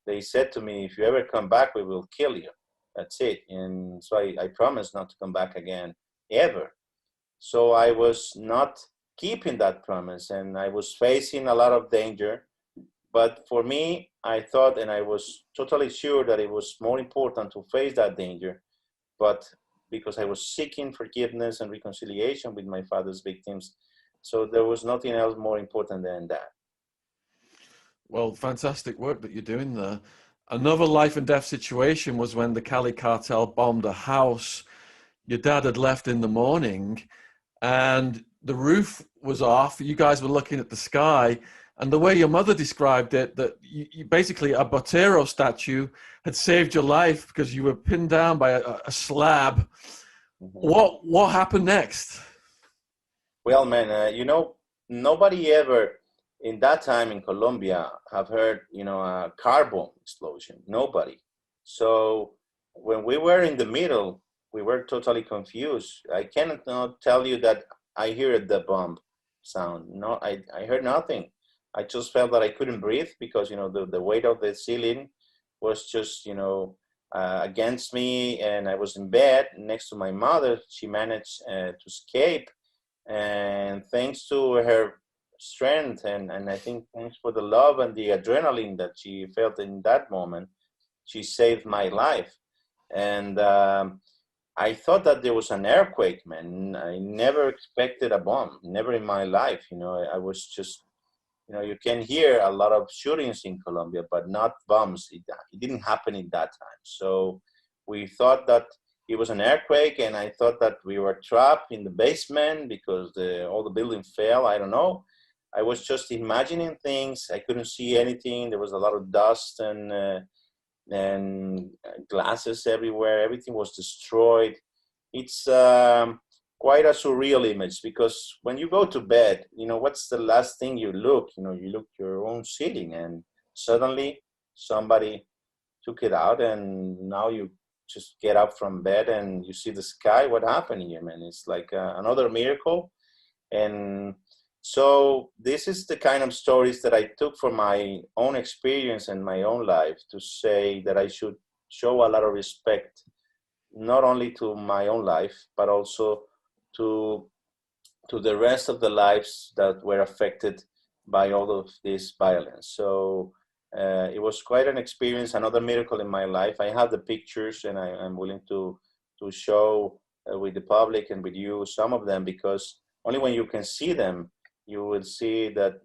they said to me, if you ever come back, we will kill you. That's it. And so I promised not to come back again, ever. So I was not keeping that promise, and I was facing a lot of danger. But for me, I thought, and I was totally sure that it was more important to face that danger. But because I was seeking forgiveness and reconciliation with my father's victims, so there was nothing else more important than that. Well, fantastic work that you're doing there. Another life and death situation was when the Cali Cartel bombed a house. Your dad had left in the morning and the roof was off. You guys were looking at the sky. And the way your mother described it, that you basically a Botero statue had saved your life because you were pinned down by a slab. Mm-hmm. What happened next? Well, man, nobody ever in that time in Colombia have heard, a car bomb explosion. Nobody. So when we were in the middle, we were totally confused. I cannot not tell you that I heard the bomb sound. No, I heard nothing. I just felt that I couldn't breathe because, the weight of the ceiling was just, against me. And I was in bed next to my mother. She managed to escape. And thanks to her strength and I think thanks for the love and the adrenaline that she felt in that moment, she saved my life. And I thought that there was an earthquake, man. I never expected a bomb, never in my life. I was just, you can hear a lot of shootings in Colombia, but not bombs. It didn't happen in that time. So we thought that it was an earthquake, and I thought that we were trapped in the basement because all the building fell. I don't know. I was just imagining things. I couldn't see anything. There was a lot of dust and glasses everywhere. Everything was destroyed. It's quite a surreal image because when you go to bed, what's the last thing you look? You look your own ceiling, and suddenly somebody took it out, and now you just get up from bed and you see the sky. What happened here, man? It's like another miracle. And so this is the kind of stories that I took from my own experience and my own life to say that I should show a lot of respect, not only to my own life, but also to the rest of the lives that were affected by all of this violence. So it was quite an experience, another miracle in my life. I have the pictures, and I'm willing to show with the public and with you some of them, because only when you can see them, you will see that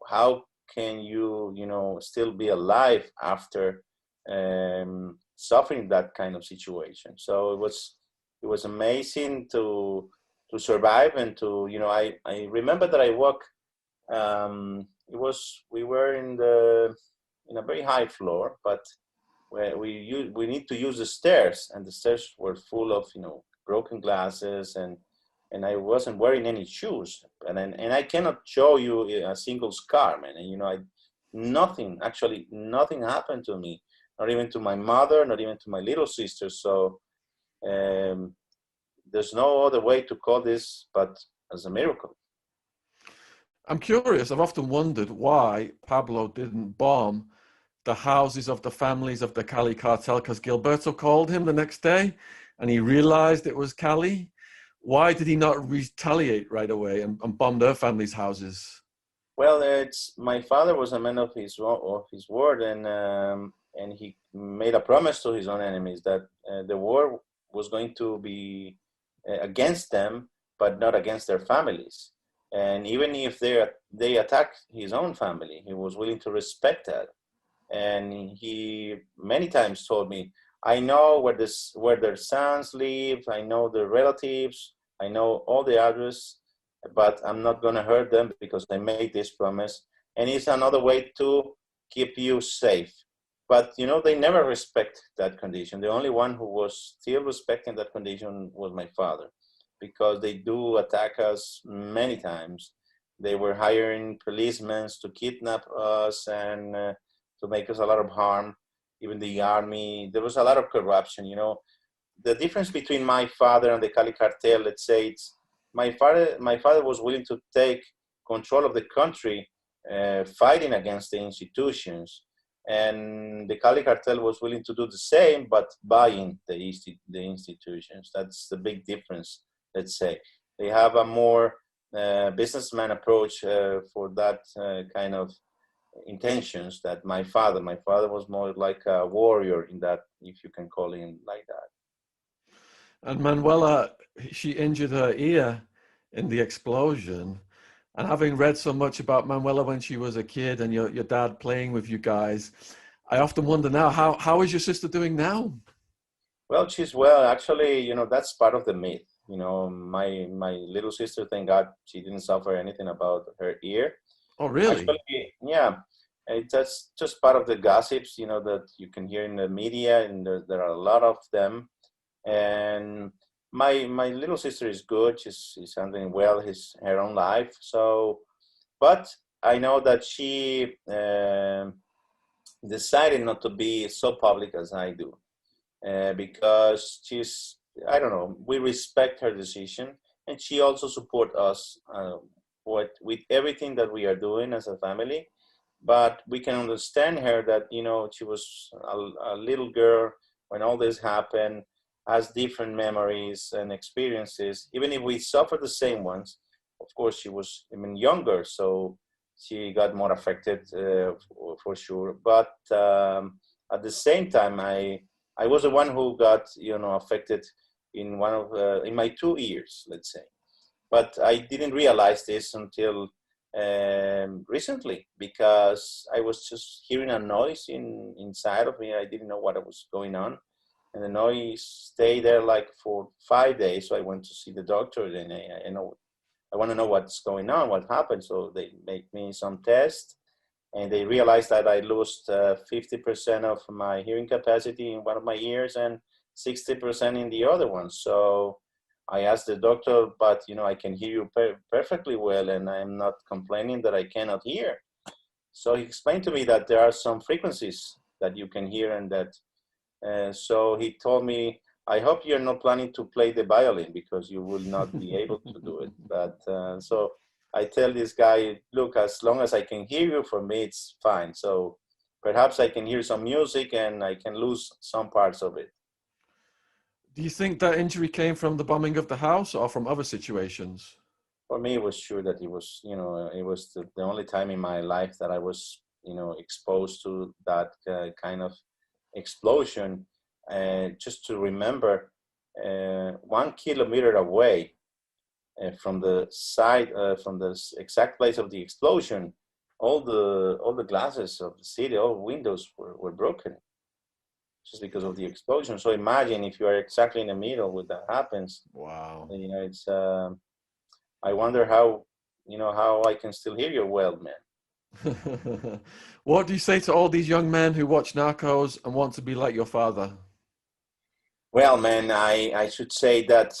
how can you, still be alive after suffering that kind of situation. So it was amazing to survive and to, I remember that I walked, we were in a very high floor, but where we need to use the stairs, and the stairs were full of, broken glasses, and I wasn't wearing any shoes, and I cannot show you a single scar, man. And nothing happened to me, not even to my mother, not even to my little sister. So there's no other way to call this but as a miracle. I'm curious. I've often wondered why Pablo didn't bomb the houses of the families of the Cali Cartel, because Gilberto called him the next day and he realized it was Cali. Why did he not retaliate right away and bomb their families' houses? Well, my father was a man of his word, and he made a promise to his own enemies that the war was going to be against them, but not against their families. And even if they attacked his own family, he was willing to respect that. And he many times told me, I know where their sons live, I know their relatives, I know all the address, but I'm not going to hurt them because I made this promise. And it's another way to keep you safe. But, they never respect that condition. The only one who was still respecting that condition was my father, because they do attack us many times. They were hiring policemen to kidnap us and to make us a lot of harm. Even the army, there was a lot of corruption. The difference between my father and the Cali Cartel, let's say, it's my father was willing to take control of the country, fighting against the institutions. And the Cali Cartel was willing to do the same, but buying the institutions. That's the big difference, let's say. They have a more businessman approach for that kind of intentions that my father was more like a warrior in that, if you can call him like that. And Manuela, she injured her ear in the explosion. And having read so much about Manuela when she was a kid and your dad playing with you guys, I often wonder now, how is your sister doing now? Well, she's well. Actually, that's part of the myth. My little sister, thank God, she didn't suffer anything about her ear. Oh, really? Actually, yeah, that's just part of the gossips, that you can hear in the media, and there are a lot of them. And my little sister is good. She's handling well her own life. So, but I know that she decided not to be so public as I do, because I don't know, we respect her decision, and she also support us with everything that we are doing as a family. But we can understand her that, she was a little girl when all this happened, has different memories and experiences. Even if we suffer the same ones, of course, she was even younger, so she got more affected for sure. But at the same time, I was the one who got, affected in in my 2 years, let's say. But I didn't realize this until recently, because I was just hearing a noise inside of me. I didn't know what was going on, and the noise stayed there like for 5 days. So I went to see the doctor, and I want to know what's going on, what happened. So they make me some tests, and they realized that I lost 50% of my hearing capacity in one of my ears and 60% in the other one. So I asked the doctor, but I can hear you perfectly well, and I'm not complaining that I cannot hear. So he explained to me that there are some frequencies that you can hear, and that. So he told me, I hope you're not planning to play the violin, because you will not be able to do it. But so I tell this guy, look, as long as I can hear you, for me, it's fine. So perhaps I can hear some music and I can lose some parts of it. Do you think that injury came from the bombing of the house or from other situations? For me, it was sure that it was, it was the only time in my life that I was, exposed to that kind of explosion. Just to remember, 1 kilometer away from the site, from the exact place of the explosion, all the glasses of the city, all windows were broken, just because of the explosion. So imagine if you are exactly in the middle when that happens. Wow. It's. I wonder how I can still hear you well, man. What do you say to all these young men who watch Narcos and want to be like your father? Well, man, I should say that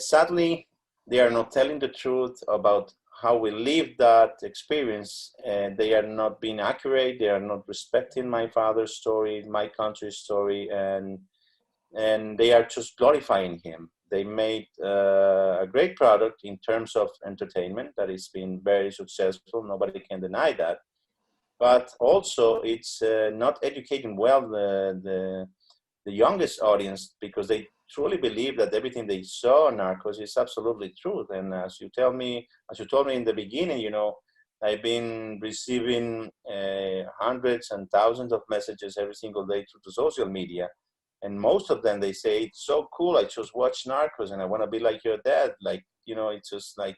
sadly, they are not telling the truth about how we lived that experience. They are not being accurate. They are not respecting my father's story, my country's story, and they are just glorifying him. They made a great product in terms of entertainment that has been very successful. Nobody can deny that. But also, it's not educating well the youngest audience, because they truly believe that everything they saw in Narcos is absolutely true. And as you told me in the beginning, I've been receiving hundreds and thousands of messages every single day through the social media. And most of them, they say, it's so cool. I just watched Narcos and I want to be like your dad. Like, it's just like,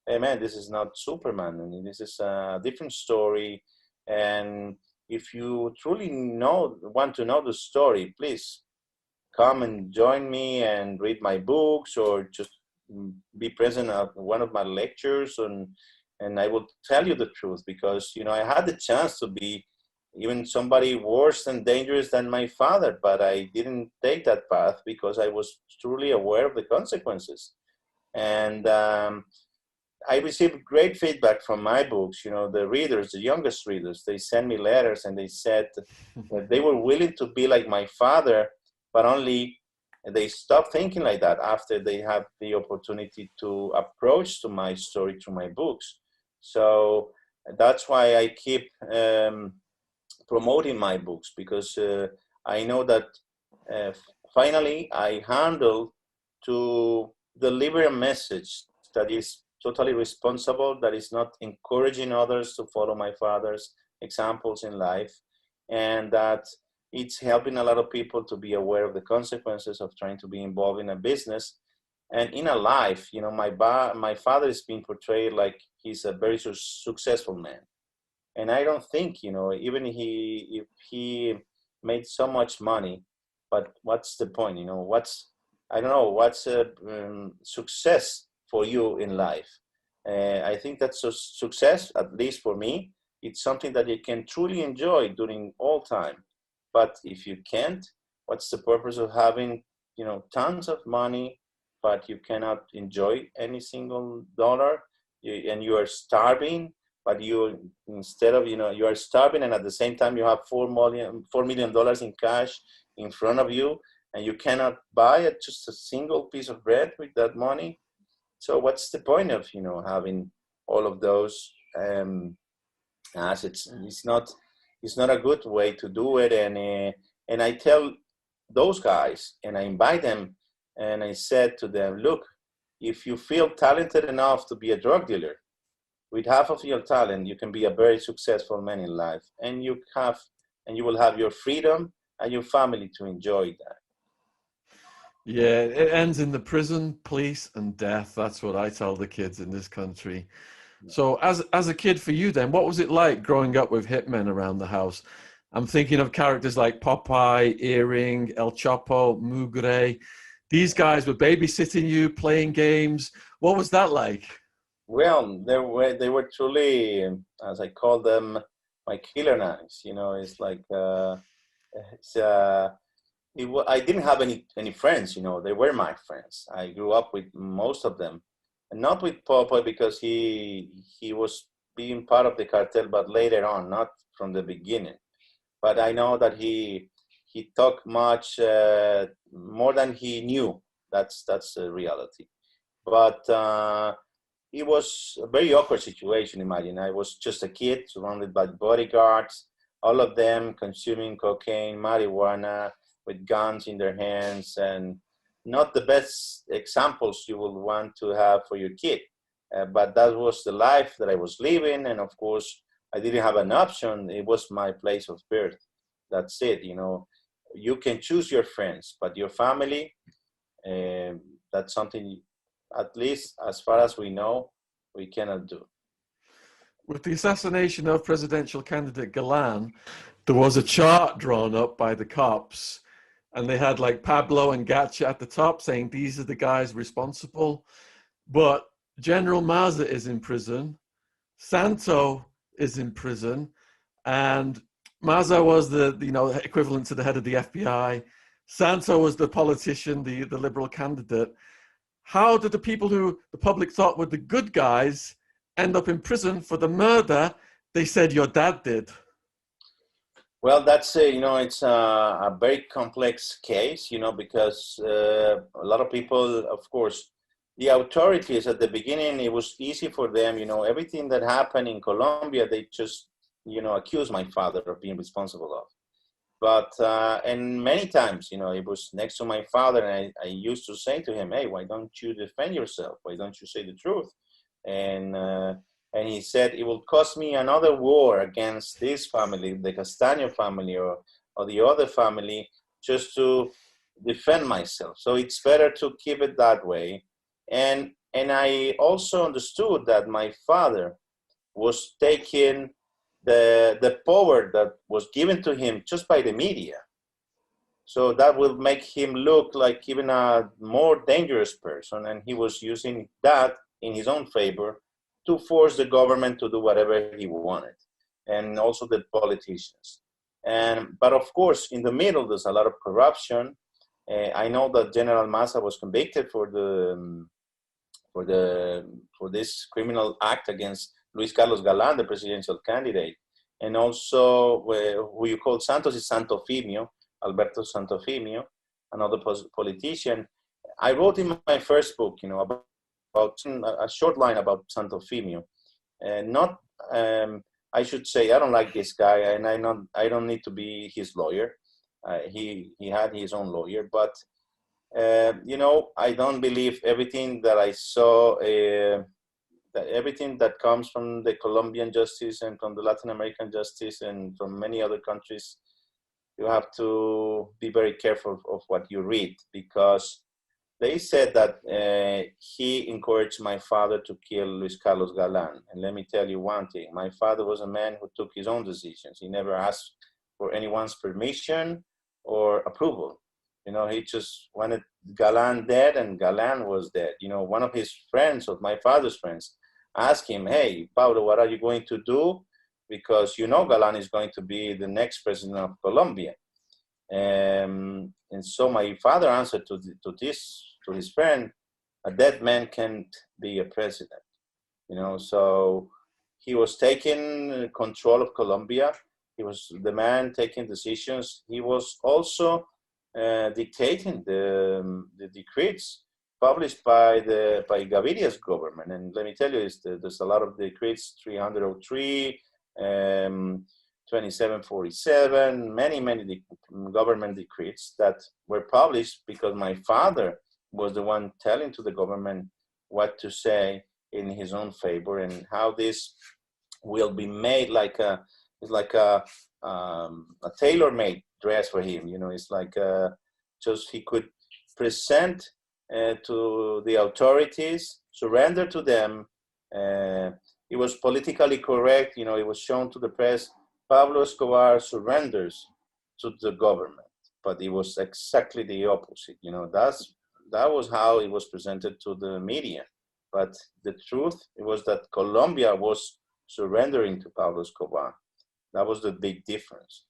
hey man, this is not Superman. I mean, this is a different story. And if you truly want to know the story, please come and join me and read my books, or just be present at one of my lectures, and I will tell you the truth, because I had the chance to be even somebody worse and dangerous than my father, but I didn't take that path because I was truly aware of the consequences. And I received great feedback from my books. The readers, the youngest readers, they sent me letters, and they said that they were willing to be like my father, but only they stopped thinking like that after they had the opportunity to approach to my story through my books. So that's why I keep promoting my books, because I know that finally I handle to deliver a message that is totally responsible, that is not encouraging others to follow my father's examples in life, and that it's helping a lot of people to be aware of the consequences of trying to be involved in a business and in a life. You know, my father is being portrayed like he's a very successful man, and I don't think, you know, even if he made so much money, but what's the point? You know, I don't know, what's success for you in life? I think that's a success, at least for me. It's something that you can truly enjoy during all time. But if you can't, what's the purpose of having, you know, tons of money, but you cannot enjoy any single dollar, and you are starving? But you, instead of, you know, you are starving, and at the same time you have $4 million in cash in front of you, and you cannot buy just a single piece of bread with that money. So what's the point of, you know, having all of those assets? It's not a good way to do it. And I tell those guys, and I invite them, and I said to them, look, if you feel talented enough to be a drug dealer, with half of your talent, you can be a very successful man in life, and you will have your freedom and your family to enjoy that. Yeah, it ends in the prison, police, and death. That's what I tell the kids in this country. So as a kid for you then, what was it like growing up with hitmen around the house? I'm thinking of characters like Popeye, Earring, El Chapo, Mugre. These guys were babysitting you, playing games. What was that like? Well, they were truly, as I call them, my killer nannies. You know, it's like it's I didn't have any friends. You know, they were my friends. I grew up with most of them, and not with Popeye, because he was being part of the cartel, but later on, not from the beginning. But I know that he talked much more than he knew. That's the reality. But it was a very awkward situation. Imagine, I was just a kid surrounded by bodyguards, all of them consuming cocaine, marijuana, with guns in their hands, and not the best examples you will want to have for your kid. But that was the life that I was living, and of course, I didn't have an option. It was my place of birth. That's it. You know, you can choose your friends, but your family, that's something, at least as far as we know, we cannot do. With the assassination of presidential candidate Galan, there was a chart drawn up by the cops, and they had like Pablo and Gacha at the top saying these are the guys responsible. But General Maza is in prison, Santo is in prison, and Maza was the equivalent to the head of the FBI. Santo was the politician, the liberal candidate. How did the people who the public thought were the good guys end up in prison for the murder they said your dad did? Well, that's it's a very complex case, because a lot of people, of course, the authorities at the beginning, it was easy for them, everything that happened in Colombia, they just, accused my father of being responsible of. But, and many times, it was next to my father, and I used to say to him, hey, why don't you defend yourself? Why don't you say the truth? And he said, it will cost me another war against this family, the Castaño family, or the other family, just to defend myself. So it's better to keep it that way. And I also understood that my father was taking the power that was given to him just by the media. So that will make him look like even a more dangerous person. And he was using that in his own favor to force the government to do whatever he wanted, and also the politicians. But of course, in the middle, there's a lot of corruption. I know that General Maza was convicted for this criminal act against Luis Carlos Galan, the presidential candidate, and also who you call Santos is Santofimio, Alberto Santofimio, another politician. I wrote in my first book, about a short line about Santofimio, not I should say, I don't like this guy, and I don't need to be his lawyer. He had his own lawyer, but you know, I don't believe everything that I saw. That everything that comes from the Colombian justice and from the Latin American justice and from many other countries, you have to be very careful of what you read, because they said that he encouraged my father to kill Luis Carlos Galan. And let me tell you one thing, my father was a man who took his own decisions. He never asked for anyone's permission or approval. You know, he just wanted Galan dead, and Galan was dead. You know, one of his friends, of my father's friends, asked him, hey, Pablo, what are you going to do? Because you know Galan is going to be the next president of Colombia. And so my father answered to his friend, a dead man can't be a president. You know, so he was taking control of Colombia. He was the man taking decisions. He was also dictating the decrees published by Gaviria's government. And let me tell you, there's a lot of decrees, 303, 2747, many government decrees that were published because my father was the one telling to the government what to say in his own favor, and how this will be made like a tailor-made dress for him. You know, it's like just he could present to the authorities, surrender to them. It was politically correct. You know, it was shown to the press. Pablo Escobar surrenders to the government, but it was exactly the opposite. You know, that was how it was presented to the media. But the truth, it was that Colombia was surrendering to Pablo Escobar. That was the big difference.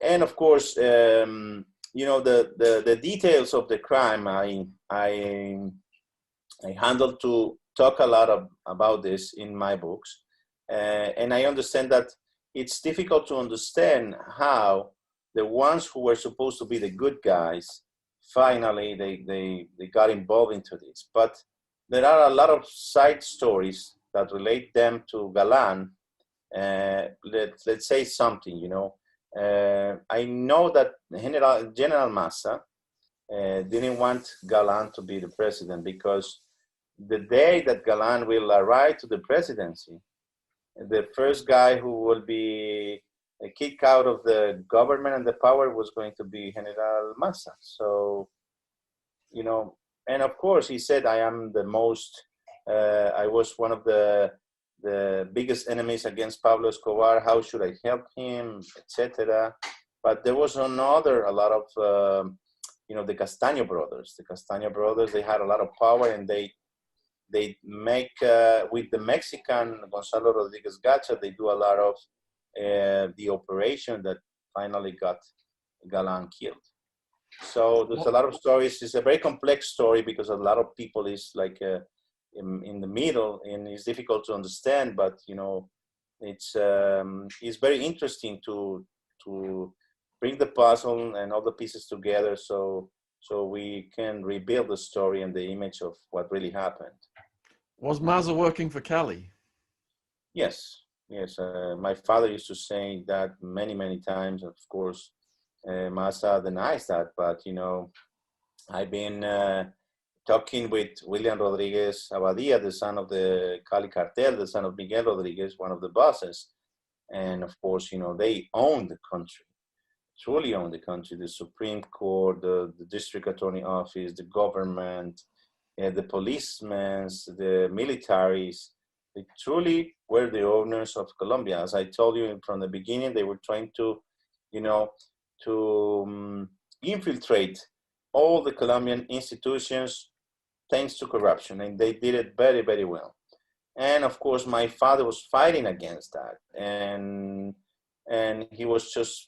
And of course, you know, the details of the crime, I handled to talk a lot about this in my books. And I understand that it's difficult to understand how the ones who were supposed to be the good guys, finally they got involved into this. But there are a lot of side stories that relate them to Galan. Let's say something, you know. I know that General Massa didn't want Galan to be the president, because the day that Galan will arrive to the presidency, the first guy who will be kicked out of the government and the power was going to be General Massa. So, you know, and of course he said, I am the most, I was one of the biggest enemies against Pablo Escobar. How should I help him, etc. But there was a lot of, you know, the Castaño brothers. The Castaño brothers, they had a lot of power, and they make, with the Mexican Gonzalo Rodriguez Gacha, they do a lot of the operation that finally got Galan killed. So there's a lot of stories. It's a very complex story because a lot of people is like in the middle, and it's difficult to understand. But you know, it's very interesting to bring the puzzle and all the pieces together, so we can rebuild the story and the image of what really happened. Was Maza working for Cali? Yes. My father used to say that many times. Of course, Maza denies that, but you know, I've been talking with William Rodríguez Abadia, the son of the Cali Cartel, the son of Miguel Rodríguez, one of the bosses. And of course, you know, they own the country, truly own the country. The Supreme Court, the District Attorney Office, the government, the policemen, the militaries, they truly were the owners of Colombia. As I told you from the beginning, they were trying to, you know, to infiltrate all the Colombian institutions thanks to corruption, and they did it very well. And of course, my father was fighting against that, and he was just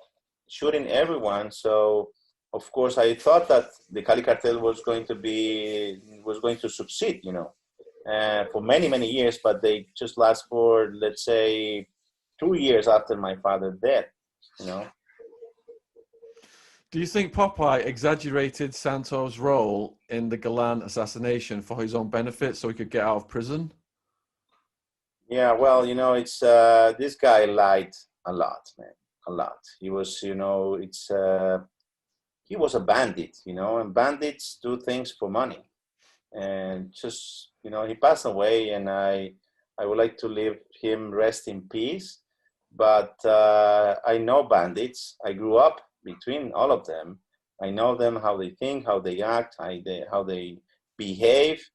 shooting everyone. So of course, I thought that the Cali Cartel was going to succeed, you know, for many years, but they just last for, let's say, 2 years after my father's death, you know. Do you think Popeye exaggerated Santos' role in the Galan assassination for his own benefit so he could get out of prison? Yeah, well, it's this guy lied a lot, man, a lot. He was, it's he was a bandit, and bandits do things for money. And just, he passed away, and I would like to leave him rest in peace. But I know bandits. I grew up between all of them. I know them, how they think, how they act, how they behave,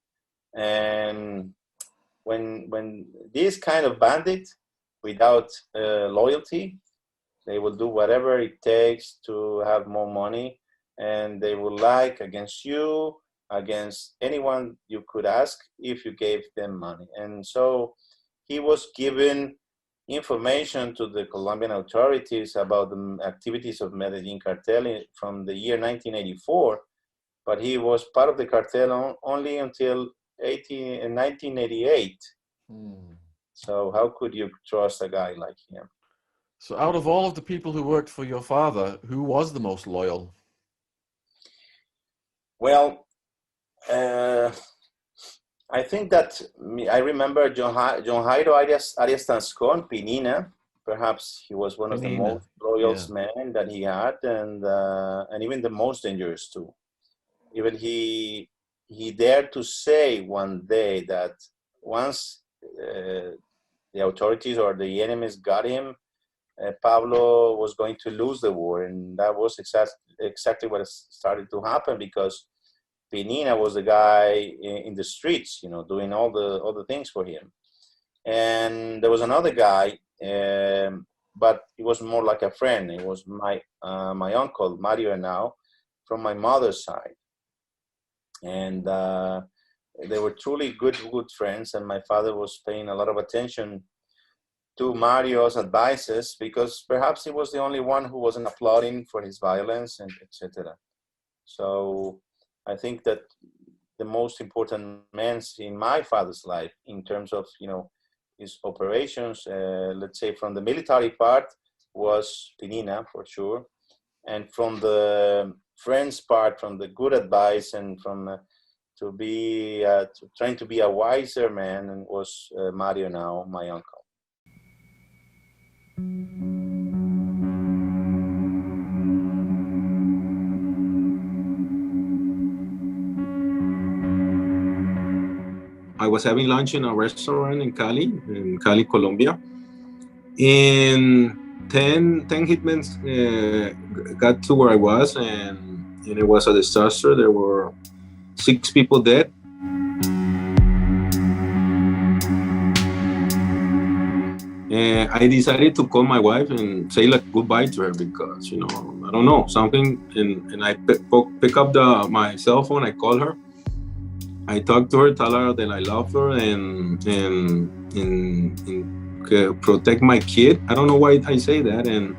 and when this kind of bandit without loyalty, they will do whatever it takes to have more money, and they will lie against you, against anyone you could ask if you gave them money. And so he was given information to the Colombian authorities about the activities of Medellin cartel from the year 1984, but he was part of the cartel only until 1988. Hmm. So how could you trust a guy like him? So out of all of the people who worked for your father, who was the most loyal? Well, I think that I remember John Jairo Arias Tanscon, Pinina. Perhaps he was one of the Penina. most loyal Yeah. men that he had, and even the most dangerous too. Even he dared to say one day that once the authorities or the enemies got him, Pablo was going to lose the war, and that was exactly what started to happen, because Penina was the guy in the streets, doing all the things for him. And there was another guy, but he was more like a friend. It was my uncle Mario now, from my mother's side, and they were truly good friends. And my father was paying a lot of attention to Mario's advices, because perhaps he was the only one who wasn't applauding for his violence, and etc. So I think that the most important men in my father's life, in terms of his operations, let's say from the military part, was Pinina for sure, and from the friends part, from the good advice, and from trying to be a wiser man, and was Mario now, my uncle. I was having lunch in a restaurant in Cali, Colombia, and 10 hitmen got to where I was, and it was a disaster. There were 6 people dead. And I decided to call my wife and say like goodbye to her, because I don't know, something, and I pick up my cell phone. I call her. I talk to her, tell her that I love her, and protect my kid. I don't know why I say that. And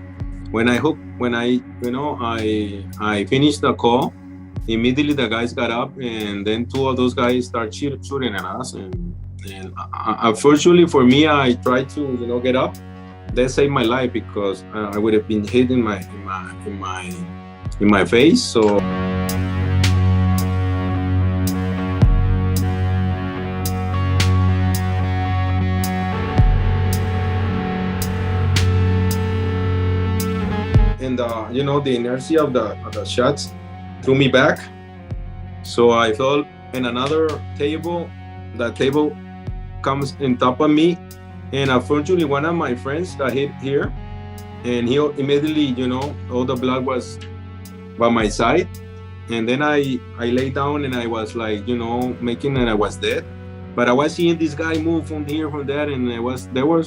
when I finished the call, immediately the guys got up, and then 2 of those guys start shooting at us. And unfortunately for me, I tried to get up. That saved my life, because I would have been hit in my face. So. And the inertia of the shots threw me back, so I fell in another table. That table comes on top of me, and unfortunately one of my friends got hit here, and he immediately, all the blood was by my side. And then I lay down, and I was like, making that I was dead. But I was seeing this guy move from here, from there, and there were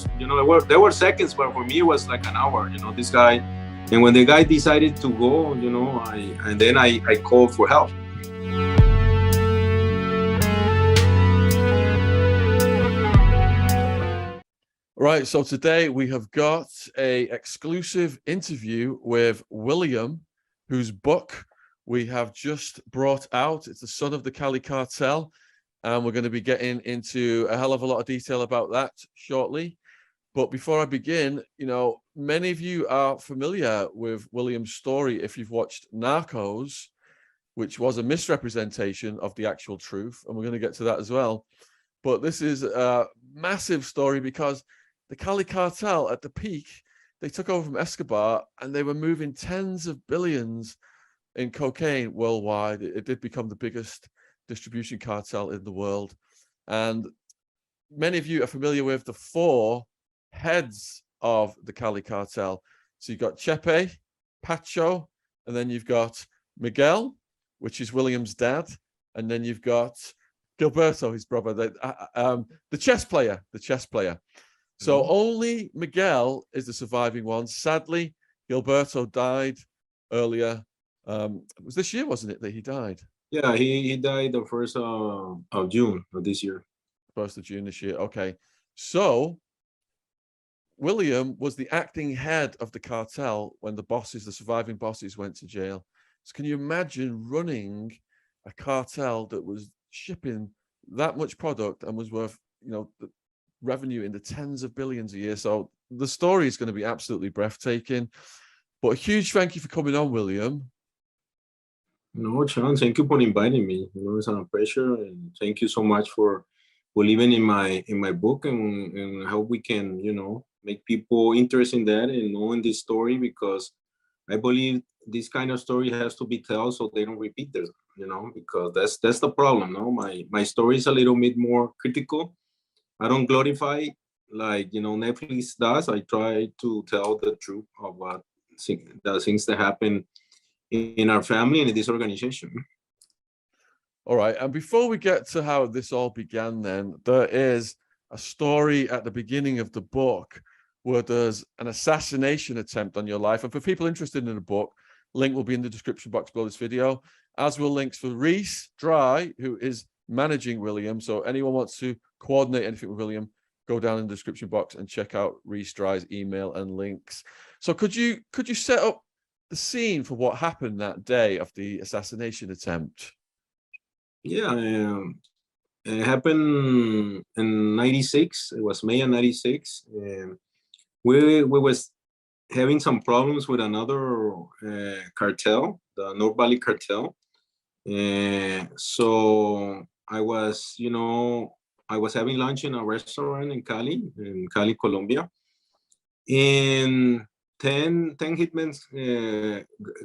seconds, but for me it was like an hour, this guy. And when the guy decided to go, I called for help. Right, so today we have got an exclusive interview with William, whose book we have just brought out. It's the son of the Cali Cartel, and we're going to be getting into a hell of a lot of detail about that shortly. But before I begin, many of you are familiar with William's story if you've watched Narcos, which was a misrepresentation of the actual truth, and we're going to get to that as well. but this is a massive story because the Cali Cartel at the peak, they took over from Escobar and they were moving tens of billions in cocaine worldwide. It did become the biggest distribution cartel in the world. And many of you are familiar with the 4 heads of the Cali Cartel. So you've got Chepe, Pacho, and then you've got Miguel, which is William's dad, and then you've got Gilberto, his brother, the chess player. So only Miguel is the surviving one. Sadly, Gilberto died earlier. It was this year, wasn't it, that he died? Yeah, he died the 1st of June of this year. 1st of June this year. Okay. So William was the acting head of the cartel when the surviving bosses went to jail. So can you imagine running a cartel that was shipping that much product and was worth, the revenue in the tens of billions a year? So the story is going to be absolutely breathtaking. But a huge thank you for coming on, William. No, Shaun, thank you for inviting me. It's a pleasure, and thank you so much for believing in my book, and how we can, make people interested in that and knowing this story, because I believe this kind of story has to be told so they don't repeat this, because that's the problem. No, my story is a little bit more critical. I don't glorify like Netflix does. I try to tell the truth of what the things that happen in our family and in this organization. All right. And before we get to how this all began, then there is a story at the beginning of the book where there's an assassination attempt on your life. And for people interested in the book, link will be in the description box below this video, as will links for reecedry, who is managing William. So anyone wants to coordinate anything with William, go down in the description box and check out reecedry's email and links. So could you set up the scene for what happened that day of the assassination attempt? Yeah, it happened in '96. It was May of '96. We was having some problems with another cartel, the North Valley Cartel. So I was having lunch in a restaurant in Cali, Colombia, and 10 hitmen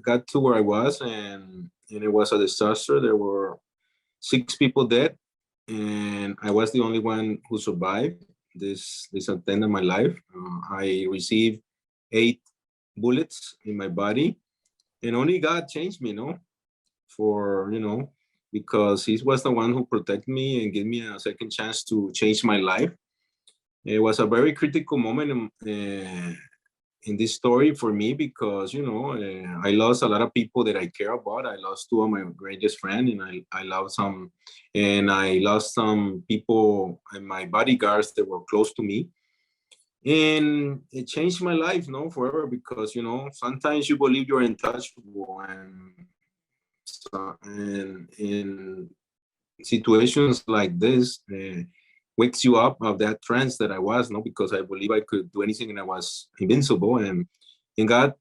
got to where I was, and it was a disaster. There were 6 people dead, and I was the only one who survived this attempt in my life. I received 8 bullets in my body, and only God changed me, because he was the one who protected me and gave me a second chance to change my life. It was a very critical moment in this story for me, because I lost a lot of people that I care about. I lost 2 of my greatest friends, and I lost some people and my bodyguards that were close to me, and it changed my life forever, because sometimes you believe you're untouchable, and in situations like this, wakes you up of that trance that I was, because I believe I could do anything and I was invincible. And God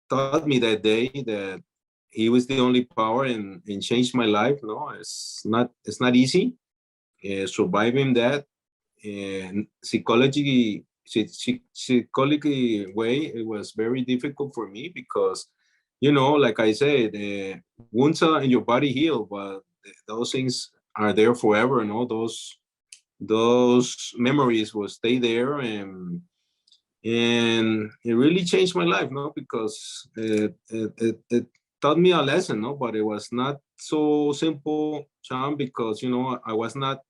taught me that day that he was the only power, and changed my life. It's not easy surviving that. And psychology way, it was very difficult for me, because like I said, wounds in your body heal, but those things are there forever. Those memories will stay there, and it really changed my life, because it taught me a lesson, but it was not so simple, Shaun, because I was not,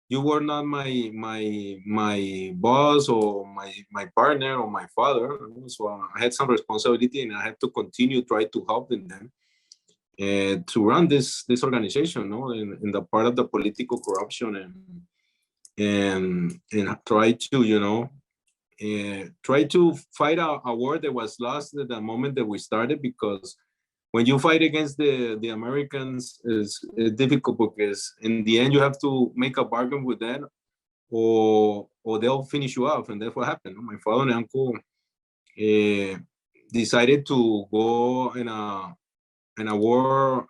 you were not my boss or my partner or my father. So I had some responsibility, and I had to continue try to help them to run this organization, in the part of the political corruption, and try to try to fight a war that was lost at the moment that we started, because when you fight against the Americans, it's difficult, because in the end you have to make a bargain with them, or they'll finish you off, and that's what happened. My father and uncle decided to go in a war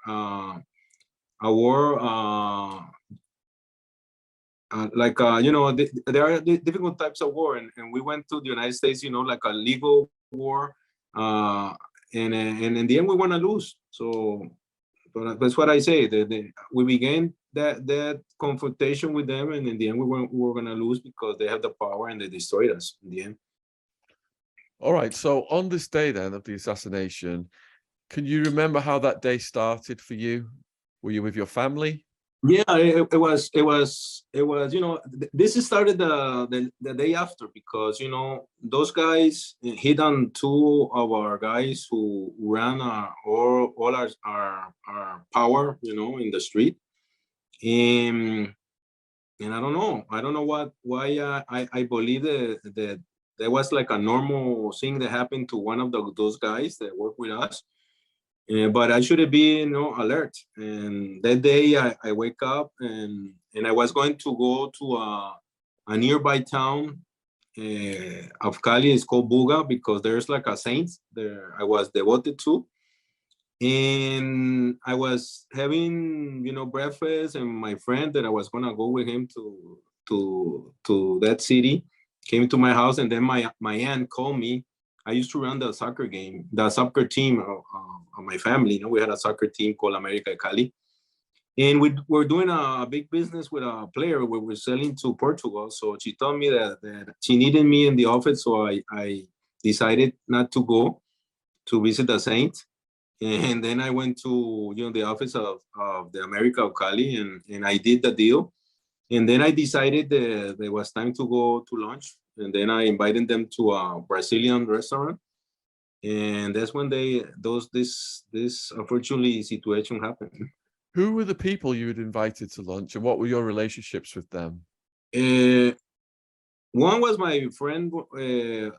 there are different types of war, and we went to the United States, like a legal war, and in the end we want to lose. So, but that's what I say. We began that confrontation with them, and in the end we were going to lose because they have the power and they destroyed us in the end. All right. So on this day then of the assassination, can you remember how that day started for you? Were you with your family? Yeah, it was. This started the day after, because those guys hit on two of our guys who ran all our power, in the street, and I don't know why I believe that there was like a normal thing that happened to one of those guys that work with us. But I should have been, alert. And that day I wake up and I was going to go to a nearby town of Cali. It's called Buga, because there's like a saint there I was devoted to. And I was having, breakfast, and my friend that I was going to go with him to that city came to my house. And then my aunt called me. I used to run the soccer team of my family. We had a soccer team called America Cali. And we were doing a big business with a player. We were selling to Portugal. So she told me that she needed me in the office. So I decided not to go to visit the saint. And then I went to the office of the America of Cali, and I did the deal. And then I decided that it was time to go to lunch. And then I invited them to a Brazilian restaurant, and that's when this unfortunately situation happened. Who were the people you had invited to lunch, and what were your relationships with them? One was my friend, a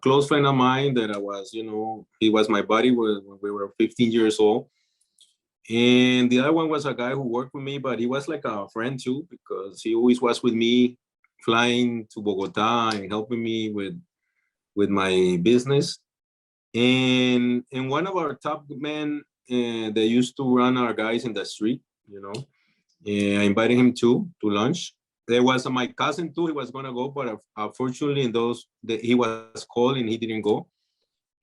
close friend of mine that I was, he was my buddy when we were 15 years old. And the other one was a guy who worked with me, but he was like a friend too, because he always was with me, flying to Bogota and helping me with my business. And one of our top men, they used to run our guys in the street, I invited him to lunch. There was my cousin too. He was going to go, but unfortunately he was called and he didn't go.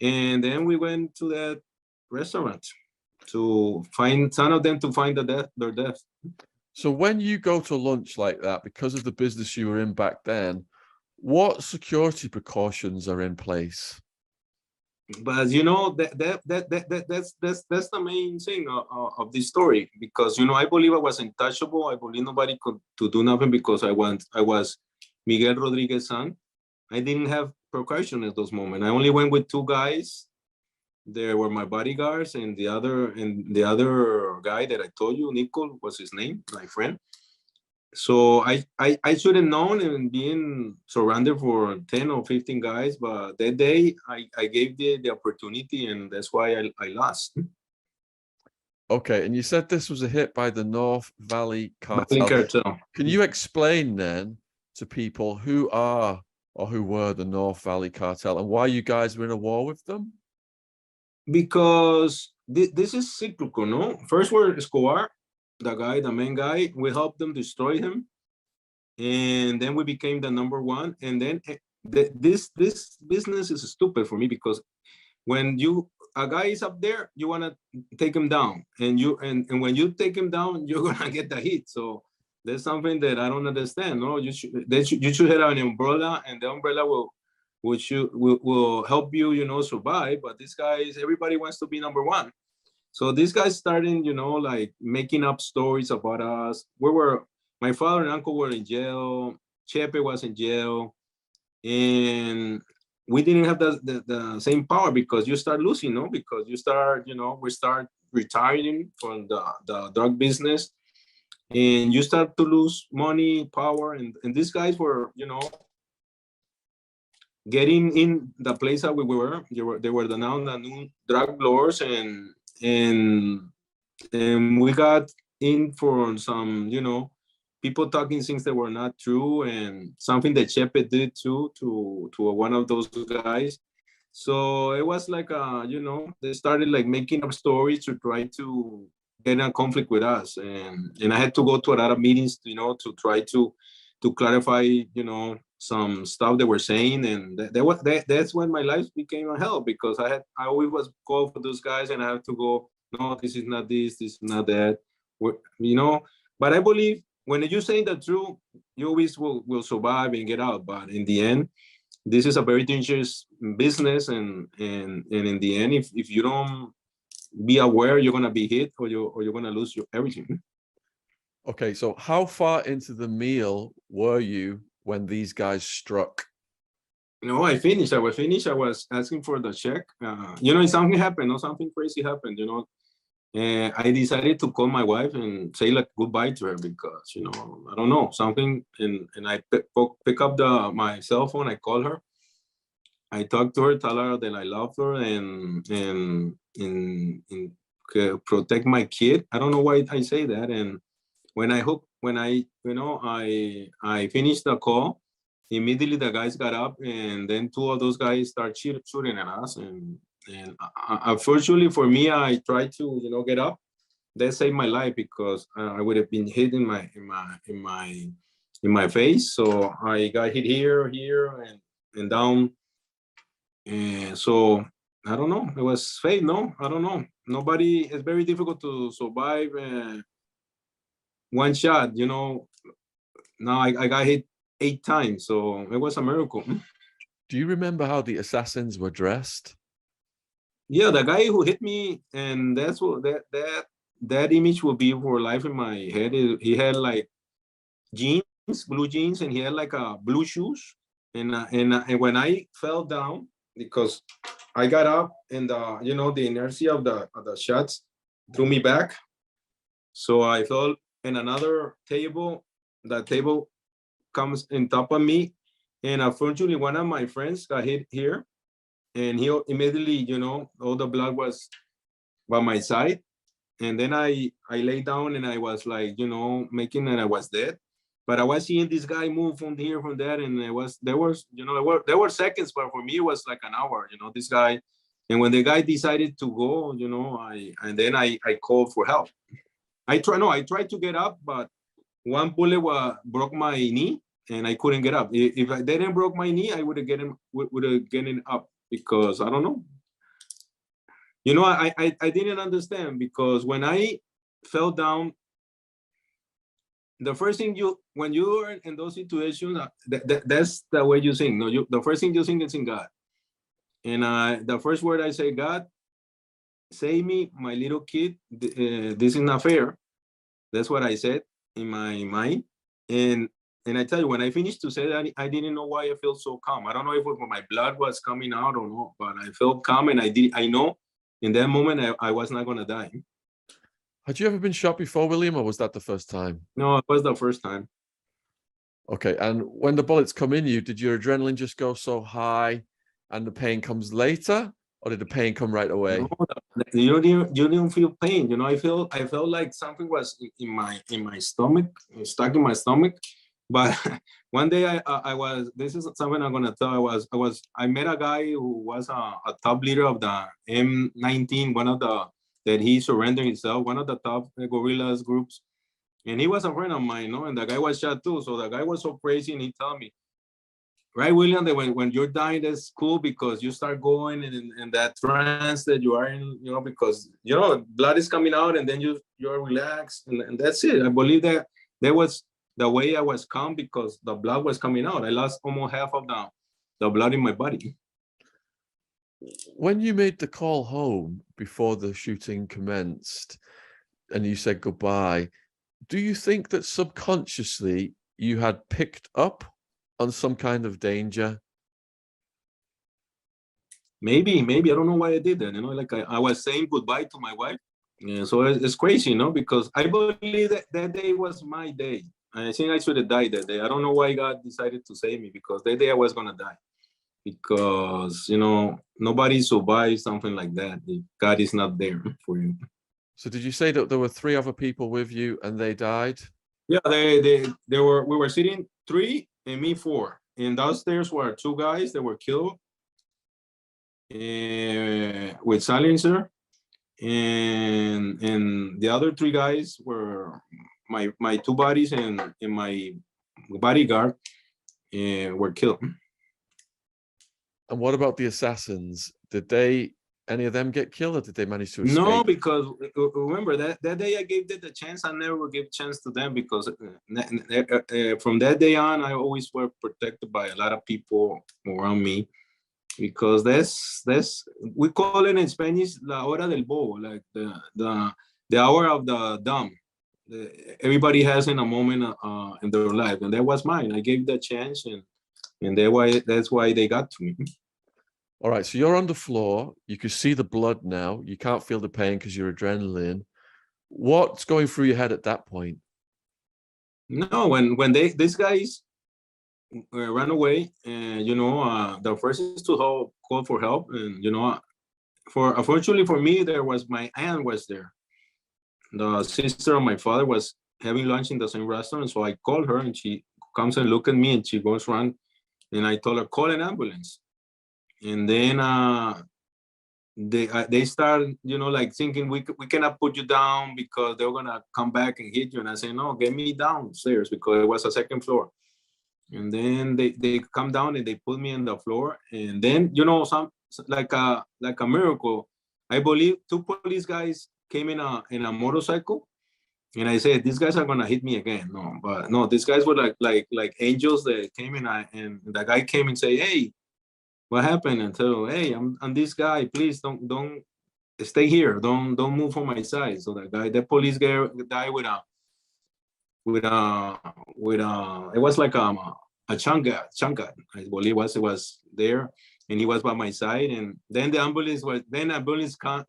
And then we went to that restaurant to find some of them, to find their death. So when you go to lunch like that, because of the business you were in back then, what security precautions are in place? But that's the main thing of this story, because I believe I was untouchable. I believe nobody could do nothing, because I was Miguel Rodríguez's son. I didn't have precaution at those moments. I only went with two guys. They were my bodyguards, and the other guy that I told you, Nicole was his name, my friend. So I should have known, and being surrounded for 10 or 15 guys, but that day I gave the opportunity, and that's why I lost. Okay, and you said this was a hit by the North Valley Cartel. Cali Cartel. Can you explain then to people who are or who were the North Valley Cartel, and why you guys were in a war with them? Because this is cyclical, no? First were Escobar, the main guy. We helped them destroy him, and then we became the number one. And then this business is stupid for me, because when a guy is up there, you want to take him down, and when you take him down, you're gonna get the hit. So there's something that I don't understand. No, you should have an umbrella, and the umbrella will help you, survive. But these guys, everybody wants to be number one. So these guys starting, like making up stories about us. My father and uncle were in jail. Chepe was in jail, and we didn't have the same power, because you start losing, because you start, we start retiring from the drug business, and you start to lose money, power, and these guys were, getting in the place that we were. They were the new drug lords, and we got in for some, people talking things that were not true, and something that Chepe did too to one of those guys. So it was like, they started like making up stories to try to in a conflict with us, and I had to go to a lot of meetings, to try to clarify, some stuff they were saying, and that's when my life became a hell, because I always was called for those guys, and I have to go, no, this is not this is not that, but I believe when you're saying the truth, you always will survive and get out. But in the end, this is a very dangerous business, and in the end, if you don't be aware, you're gonna be hit, or you're gonna lose everything. Okay, so how far into the meal were you when these guys struck? I finished. I was asking for the check. Something happened, or something crazy happened, and I decided to call my wife and say like goodbye to her, because, I don't know, something, and I pick up my cell phone, I call her, I talk to her, tell her that I love her, and protect my kid. I don't know why I say that. And when I finished the call, immediately the guys got up, and then two of those guys start shooting at us. And unfortunately for me, I tried to get up. That saved my life, because I would have been hit in my face. So I got hit here, and down. And so I don't know. It was fate, no? I don't know. Nobody. It's very difficult to survive one shot. Now I got hit 8 times, so it was a miracle. Do you remember how the assassins were dressed? Yeah, the guy who hit me, and that's what that image will be for life in my head. He had like blue jeans, and he had like blue shoes. And when I fell down, because I got up, and the inertia of the shots threw me back, so I fell in another table. That table comes in top of me, and unfortunately one of my friends got hit here, and he immediately, all the blood was by my side. And then I lay down, and I was like, making that I was dead. But I was seeing this guy move from here, from there, and there were seconds, but for me it was like an hour, this guy. And when the guy decided to go, I called for help. I tried to get up, but one bullet broke my knee, and I couldn't get up. If I didn't broke my knee, I would have gotten up, because I don't know. I didn't understand, because when I fell down, the first thing when you are in those situations, that's the way you sing. No, the first thing you sing is in God. And the first word I say, God, save me, my little kid. This is not fair. That's what I said in my mind. And I tell you, when I finished to say that, I didn't know why I felt so calm. I don't know if my blood was coming out or not, but I felt calm, and I know in that moment I was not gonna die. Had you ever been shot before, William, or was that the first time? No, it was the first time. Okay, and when the bullets come in you, did your adrenaline just go so high and the pain comes later, or did the pain come right away? No, you didn't feel pain. I felt like something was in my stomach, stuck in my stomach. But one day I was, this is something I'm gonna tell. I met a guy who was a top leader of the M19, that he surrendered himself, one of the top guerrillas groups. And he was a friend of mine, and the guy was shot too. So the guy was so crazy, and he told me, right, William, that when you're dying, that's cool, because you start going in that trance that you are in, because, blood is coming out, and then you're relaxed, and that's it. I believe that was the way I was calm, because the blood was coming out. I lost almost half of the blood in my body. When you made the call home before the shooting commenced and you said goodbye, do you think that subconsciously you had picked up on some kind of danger? Maybe. I don't know why I did that. Like I was saying goodbye to my wife. Yeah, so it's crazy, because I believe that day was my day. I think I should have died that day. I don't know why God decided to save me, because that day I was gonna die. Because nobody survives something like that if God is not there for you. So did you say that there were 3 other people with you and they died? Yeah, we were sitting 3 and me 4. And downstairs were 2 guys that were killed with silencer. and the other three guys were my two buddies and my bodyguard were killed. And what about the assassins? Did any of them get killed, or did they manage to escape? No, because remember that day I gave them the chance. I never gave chance to them because from that day on, I always were protected by a lot of people around me. Because that's we call it in Spanish la hora del bobo, like the hour of the dumb. Everybody has in a moment in their life, and that was mine. I gave the chance, and that's why they got to me. All right, so you're on the floor. You can see the blood now. You can't feel the pain because you're adrenaline. What's going through your head at that point? No, when these guys ran away, and the first is to call for help, and unfortunately for me, my aunt was there. The sister of my father was having lunch in the same restaurant, so I called her, and she comes and look at me, and she goes run, and I told her call an ambulance, and then they start like thinking we cannot put you down because they're gonna come back and hit you, and I say no, get me downstairs because it was a second floor. And then they come down and they put me on the floor, and then some like a miracle. I believe two police guys came in a motorcycle, and I said these guys are gonna hit me again. No, these guys were like angels that came in, and the guy came and say, hey, what happened? And tell, hey, I'm this guy. Please don't stay here. Don't move from my side. So the police guy died with it was like a changa, I believe it was there, and he was by my side. And then the ambulance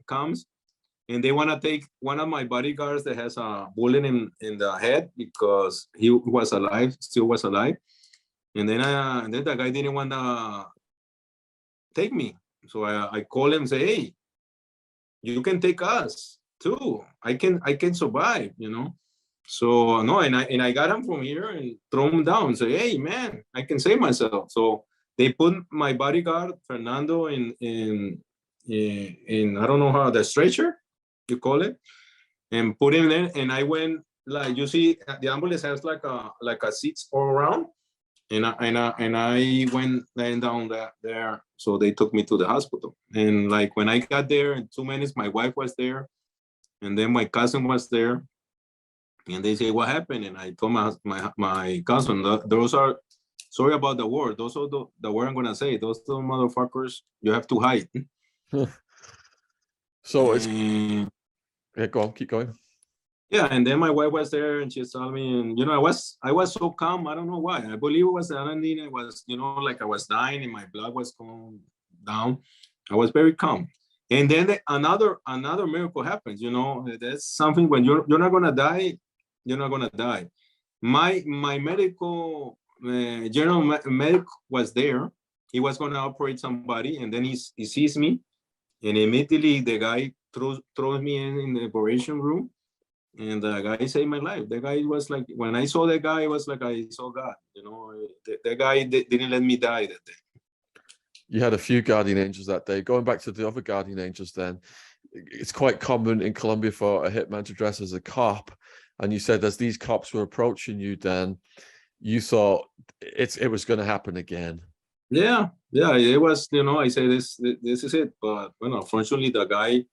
comes, and they want to take one of my bodyguards that has a bullet in the head because he was still was alive. And then the guy didn't want to take me, so I call him and say, hey, you can take us too. I can survive, So no, and I got him from here and throw him down. Say, hey man, I can save myself. So they put my bodyguard Fernando in I don't know how, the stretcher you call it, and put him in. And I went, like you see, the ambulance has like a seats all around, and I went laying down there. So they took me to the hospital. And like when I got there in 2 minutes, my wife was there, and then my cousin was there. And they say, what happened? And I told my cousin, those are, sorry about the word, those are the word I'm going to say, those two motherfuckers, you have to hide. So it's, yeah, go on, keep going. Yeah, and then my wife was there, and she told me, and I was so calm. I don't know why. I believe it was the adrenaline. It was, like I was dying, and my blood was going down. I was very calm. And then another miracle happens. That's something when you're not gonna die. You're not gonna die. My medical general medic was there. He was gonna operate somebody, and then he sees me, and immediately the guy throws me in the operation room, and the guy saved my life. The guy was like, when I saw the guy, it was like I saw God. The guy didn't let me die that day. You had a few guardian angels that day. Going back to the other guardian angels, then it's quite common in Colombia for a hitman to dress as a cop. And you said as these cops were approaching you, then you thought it was going to happen again. Yeah, it was. I say this is it. But unfortunately, the guy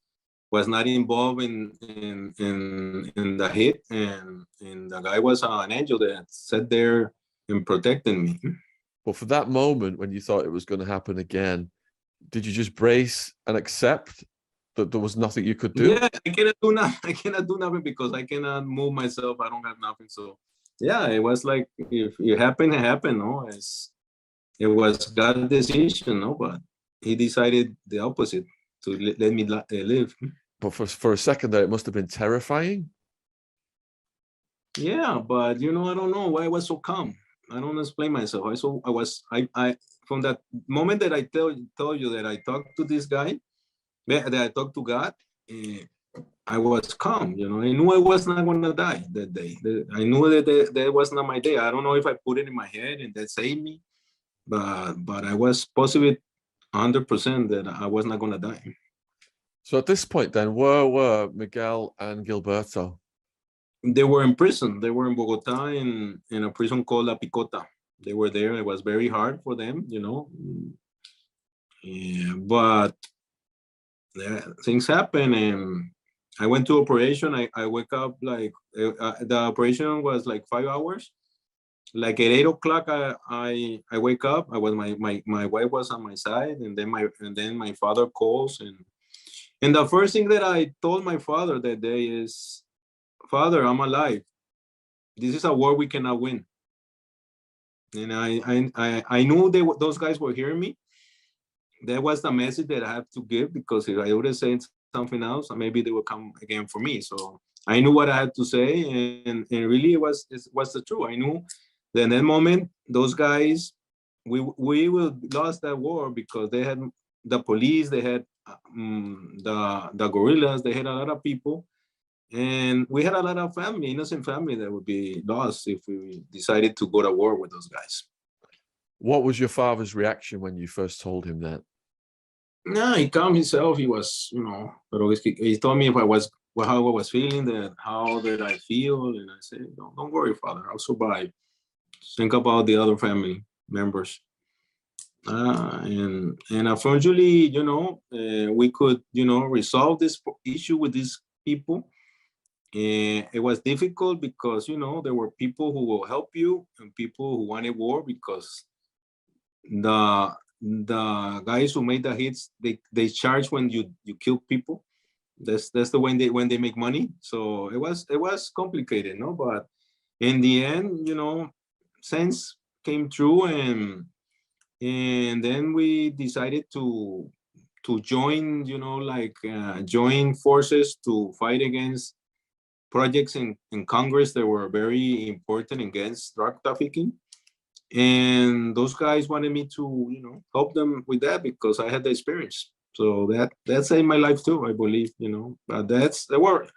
was not involved in the hit, and the guy was an angel that sat there and protected me. But for that moment when you thought it was going to happen again, did you just brace and accept that there was nothing you could do? Yeah, I cannot do nothing. I cannot do nothing because I cannot move myself. I don't have nothing. So yeah, it was like, if it happened, it happened. No, it was God's decision. No, but he decided the opposite, to let me live. But for a second there, it must have been terrifying. Yeah, but I don't know why I was so calm. I don't explain myself. I from that moment that I tell you that I talked to this guy, that I talked to God, I was calm. I knew I was not going to die that day. I knew that was not my day. I don't know if I put it in my head and that saved me, but I was positive 100% that I was not going to die. So at this point then, where were Miguel and Gilberto? They were in prison. They were in Bogota in a prison called La Picota. They were there. It was very hard for them, you know. Yeah, but things happen, and I went to operation. I wake up like the operation was like 5 hours. Like at 8 o'clock, I wake up. I was my wife was on my side, and then my father calls, and the first thing that I told my father that day is, "Father, I'm alive. This is a war we cannot win." And I knew those guys were hearing me. That was the message that I have to give, because if I would have said something else, maybe they would come again for me. So I knew what I had to say, and really it was the truth. I knew that in that moment, those guys, we will lost that war, because they had the police, they had the guerrillas, they had a lot of people, and we had a lot of family, innocent family, that would be lost if we decided to go to war with those guys. What was your father's reaction when you first told him that? No, he calmed himself. He was, but he told me if how I was feeling, how did I feel, and I said, don't worry, father, I'll survive. Think about the other family members, and unfortunately, we could, resolve this issue with these people. And it was difficult because there were people who will help you and people who wanted war, because the guys who made the hits, they charge when you kill people. That's the when they make money. So it was complicated, no? But in the end, sense came true, and then we decided to join, join forces to fight against projects in Congress that were very important against drug trafficking. And those guys wanted me to, help them with that, because I had the experience. So that saved my life too, I believe, But there were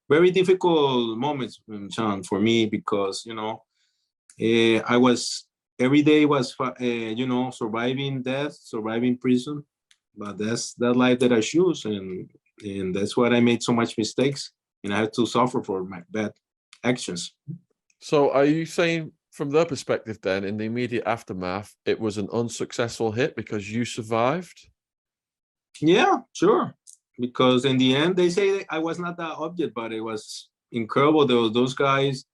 very difficult moments, Shaun, for me, because, I was, every day was, surviving death, surviving prison. But that's the life that I choose. And that's why I made so much mistakes, and I had to suffer for my bad actions. So are you saying, from their perspective then, in the immediate aftermath, it was an unsuccessful hit because you survived? Yeah, sure. Because in the end, they say I was not that object, but it was incredible. Those guys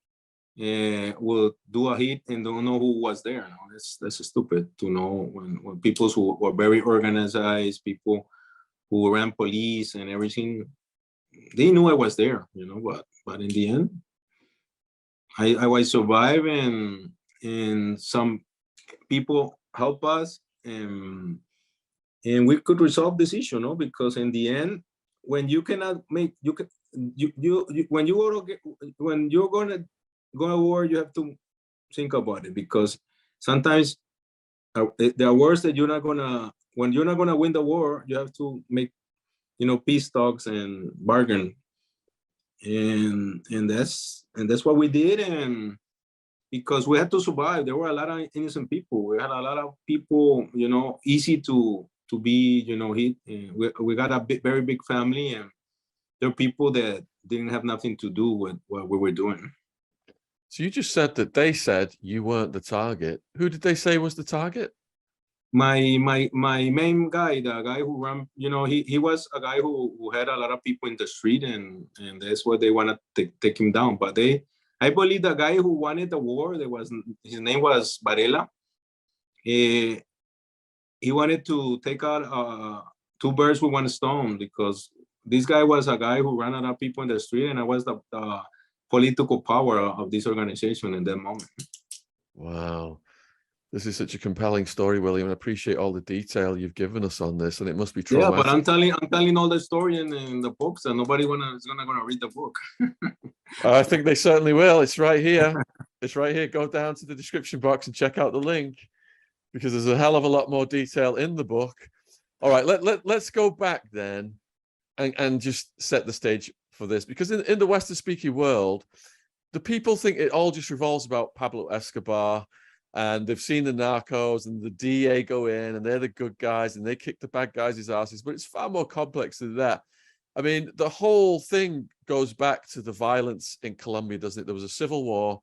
will do a hit and don't know who was there. No? That's stupid to know when people who were very organized, people who ran police and everything, they knew I was there, but in the end, I survived, and some people help us, and we could resolve this issue, no? Because in the end, when you cannot make, when you're gonna go to war, you have to think about it, because sometimes there are wars that when you're not gonna win the war, you have to make, peace talks and bargain, and that's what we did. And because we had to survive, there were a lot of innocent people. We had a lot of people, easy to be, hit. And we got a very big family, and there are people that didn't have nothing to do with what we were doing. So you just said that they said you weren't the target. Who did they say was the target? My main guy, the guy who ran, he was a guy who had a lot of people in the street, and that's why they want to take him down. But I believe the guy who wanted the war, his name was Varela. He wanted to take out two birds with one stone, because this guy was a guy who ran out of people in the street, and I was the political power of this organization in that moment. Wow. This is such a compelling story, William. I appreciate all the detail you've given us on this, and it must be traumatic. Yeah, but I'm telling all the story in the books, and nobody is gonna read the book. I think they certainly will. It's right here. It's right here. Go down to the description box and check out the link, because there's a hell of a lot more detail in the book. All right, let's go back then and just set the stage for this, because in the Western speaking world, the people think it all just revolves about Pablo Escobar, and they've seen the narcos and the DA go in and they're the good guys and they kick the bad guys' asses, but it's far more complex than that. I mean, the whole thing goes back to the violence in Colombia, doesn't it? There was a civil war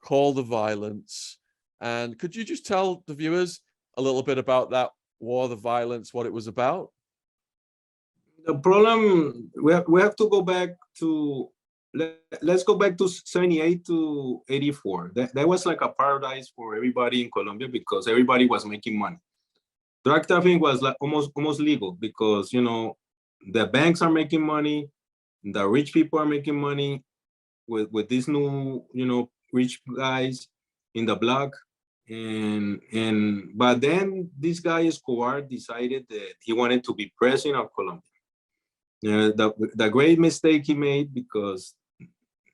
called the violence. And could you just tell the viewers a little bit about that war, the violence, what it was about? The problem, we have to go back to, let's go back to 78 to 84. That was like a paradise for everybody in Colombia because everybody was making money. Drug trafficking was like almost legal because, you know, the banks are making money, the rich people are making money with these new, you know, rich guys in the block. But then this guy Escobar decided that he wanted to be president of Colombia. The great mistake he made because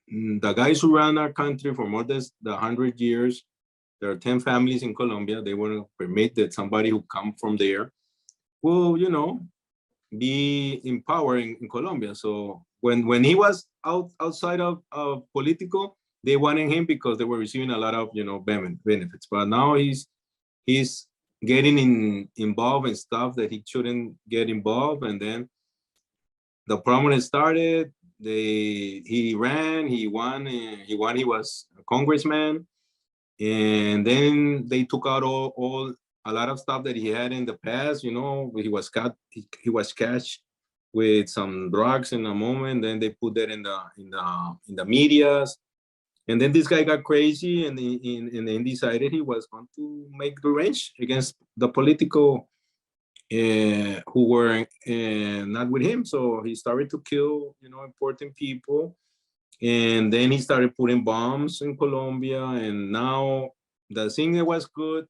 the guys who ran our country for more than 100 years, there are 10 families in Colombia. They want to permit that somebody who come from there will, you know, be in power in Colombia. So when he was outside of political, they wanted him because they were receiving a lot of, you know, benefits. But now he's getting involved in stuff that he shouldn't get involved, and then the problem started. He ran, he won, he was a congressman, and then they took out all a lot of stuff that he had in the past. You know, he was catched with some drugs in a moment. Then they put that in the medias, and then this guy got crazy, and then decided he was going to make revenge against the political who were not with him. So he started to kill, you know, important people. And then he started putting bombs in Colombia. And now the thing that was good,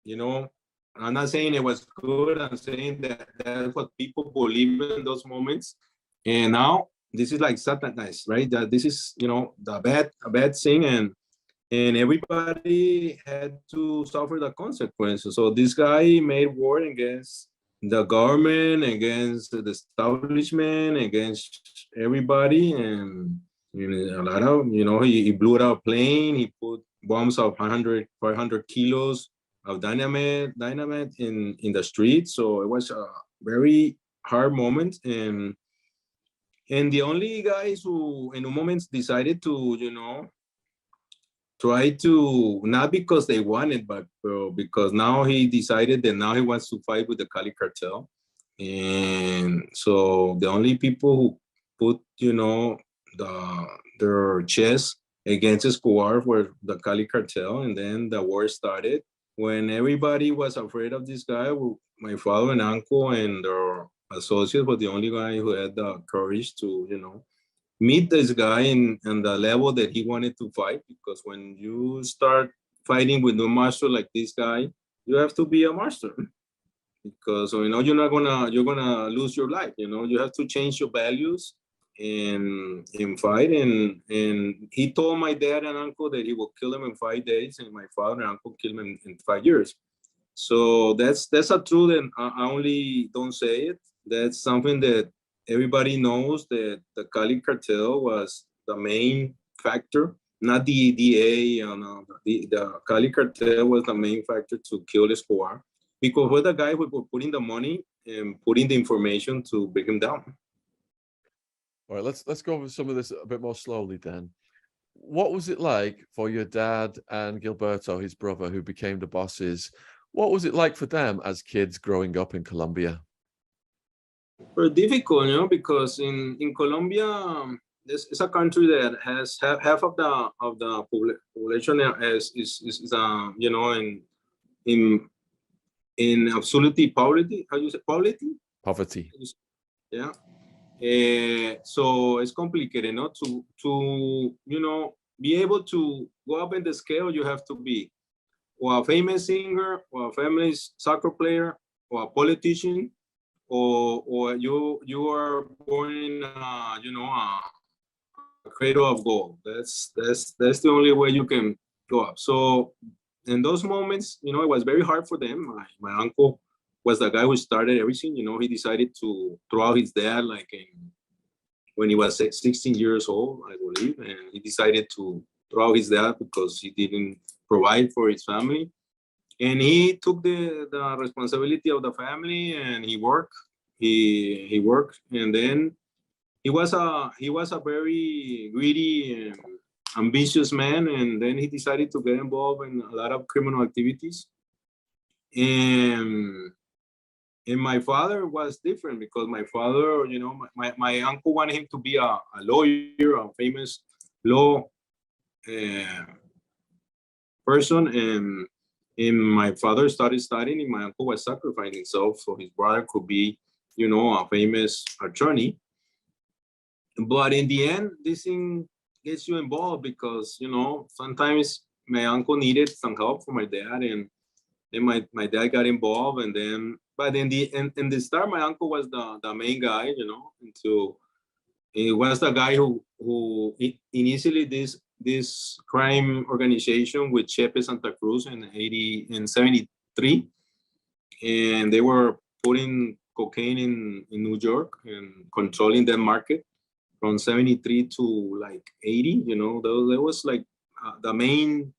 you know, I'm not saying it was good. I'm saying that that's what people believe in those moments. And now this is like satanized, right? That this is, you know, a bad thing. And everybody had to suffer the consequences. So this guy made war against the government, against the establishment, against everybody. And a lot of, you know, he blew out a plane, he put bombs of 500 kilos of dynamite in the street. So it was a very hard moment. And the only guys who in the moments decided to, you know, try to, not because they wanted, but because now he decided that now he wants to fight with the Cali Cartel. And so the only people who put, you know, their chest against Escobar were the Cali Cartel. And then the war started. When everybody was afraid of this guy, my father and uncle and their associates were the only guy who had the courage to, you know, meet this guy in the level that he wanted to fight. Because when you start fighting with no master like this guy, you have to be a master, because, you know, you're gonna lose your life. You know, you have to change your values and fight. And he told my dad and uncle that he will kill him in 5 days, and my father and uncle killed him in 5 years. So that's a truth, and I only don't say it. That's something that everybody knows, that the Cali Cartel was the main factor, not the DA. The Cali Cartel was the main factor to kill Escobar, because we're the guy who were putting the money and putting the information to bring him down. All right, let's go over some of this a bit more slowly then. What was it like for your dad and Gilberto, his brother, who became the bosses? What was it like for them as kids growing up in Colombia? Very difficult, you know, because in Colombia, it's a country that has half of the population is you know, in absolute poverty. How do you say poverty? Poverty. Yeah. So it's complicated, you know, to you know, be able to go up in the scale. You have to be or a famous singer, or a famous soccer player, or a politician, or you are born in you know, a cradle of gold. That's the only way you can go up. So in those moments, you know, it was very hard for them. My uncle was the guy who started everything. You know, he decided to throw out his dad like when he was 16 years old, I believe, and he decided to throw out his dad because he didn't provide for his family. And he took the responsibility of the family, and he worked he worked, and then he was a very greedy and ambitious man, and then he decided to get involved in a lot of criminal activities. And my father was different, because my father, you know, my uncle wanted him to be a lawyer, a famous law person, and my father started studying, and my uncle was sacrificing himself so his brother could be, you know, a famous attorney. But in the end, this thing gets you involved, because, you know, sometimes my uncle needed some help from my dad, and then my dad got involved, and then, but in the start, my uncle was the main guy, you know, he was the guy who initially this crime organization with Chepe Santa Cruz in 73, and they were putting cocaine in New York and controlling that market from 73 to like 80, you know. There was like the main,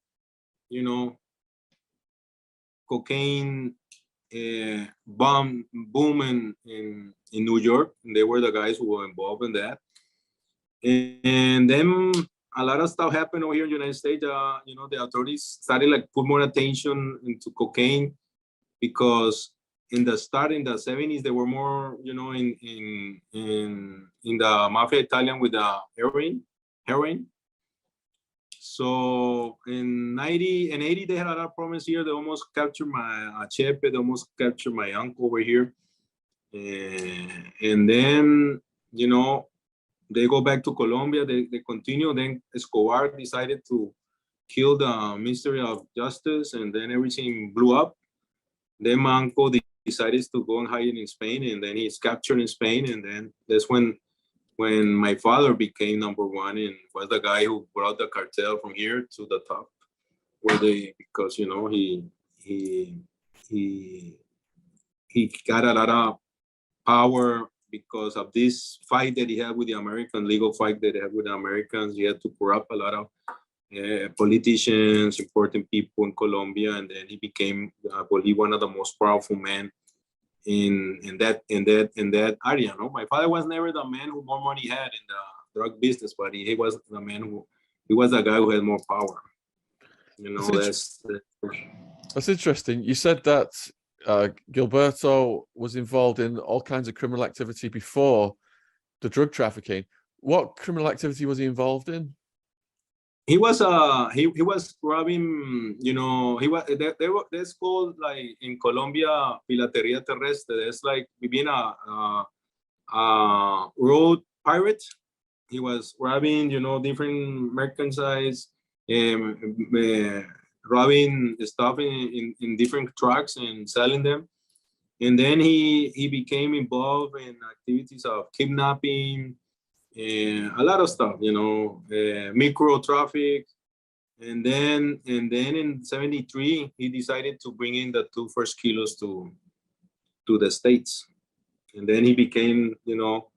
you know, cocaine boom in New York, and they were the guys who were involved in that. And then a lot of stuff happened over here in the United States. You know, the authorities started like put more attention into cocaine, because in the start, in the 70s, they were more, you know, in the mafia Italian with the heroin. So in 90 and 80, they had a lot of problems here. They almost captured my Chepe. They almost captured my uncle over here. And then, you know, they go back to Colombia. They continue. Then Escobar decided to kill the Ministry of Justice, and then everything blew up. Then my uncle decided to go and hide in Spain, and then he's captured in Spain. And then that's when my father became number one, and was the guy who brought the cartel from here to the top, because, you know, he got a lot of power because of this fight that he had with the American legal fight that he had with the Americans. He had to corrupt a lot of politicians, important people in Colombia, and then he became, I believe, one of the most powerful men in that area. No, my father was never the man who more money had in the drug business, but he was the man he was the guy who had more power. You know, that's interesting. You said that Gilberto was involved in all kinds of criminal activity before the drug trafficking. What criminal activity was he involved in? He was he was robbing, you know, that's called, like, in Colombia, piratería terrestre. That's like being a road pirate. He was robbing, you know, different merchandise, robbing stuff in different trucks and selling them. And then he became involved in activities of kidnapping, a lot of stuff, you know, micro traffic. And then in 73, he decided to bring in the first 2 kilos to the States. And then he became, you know,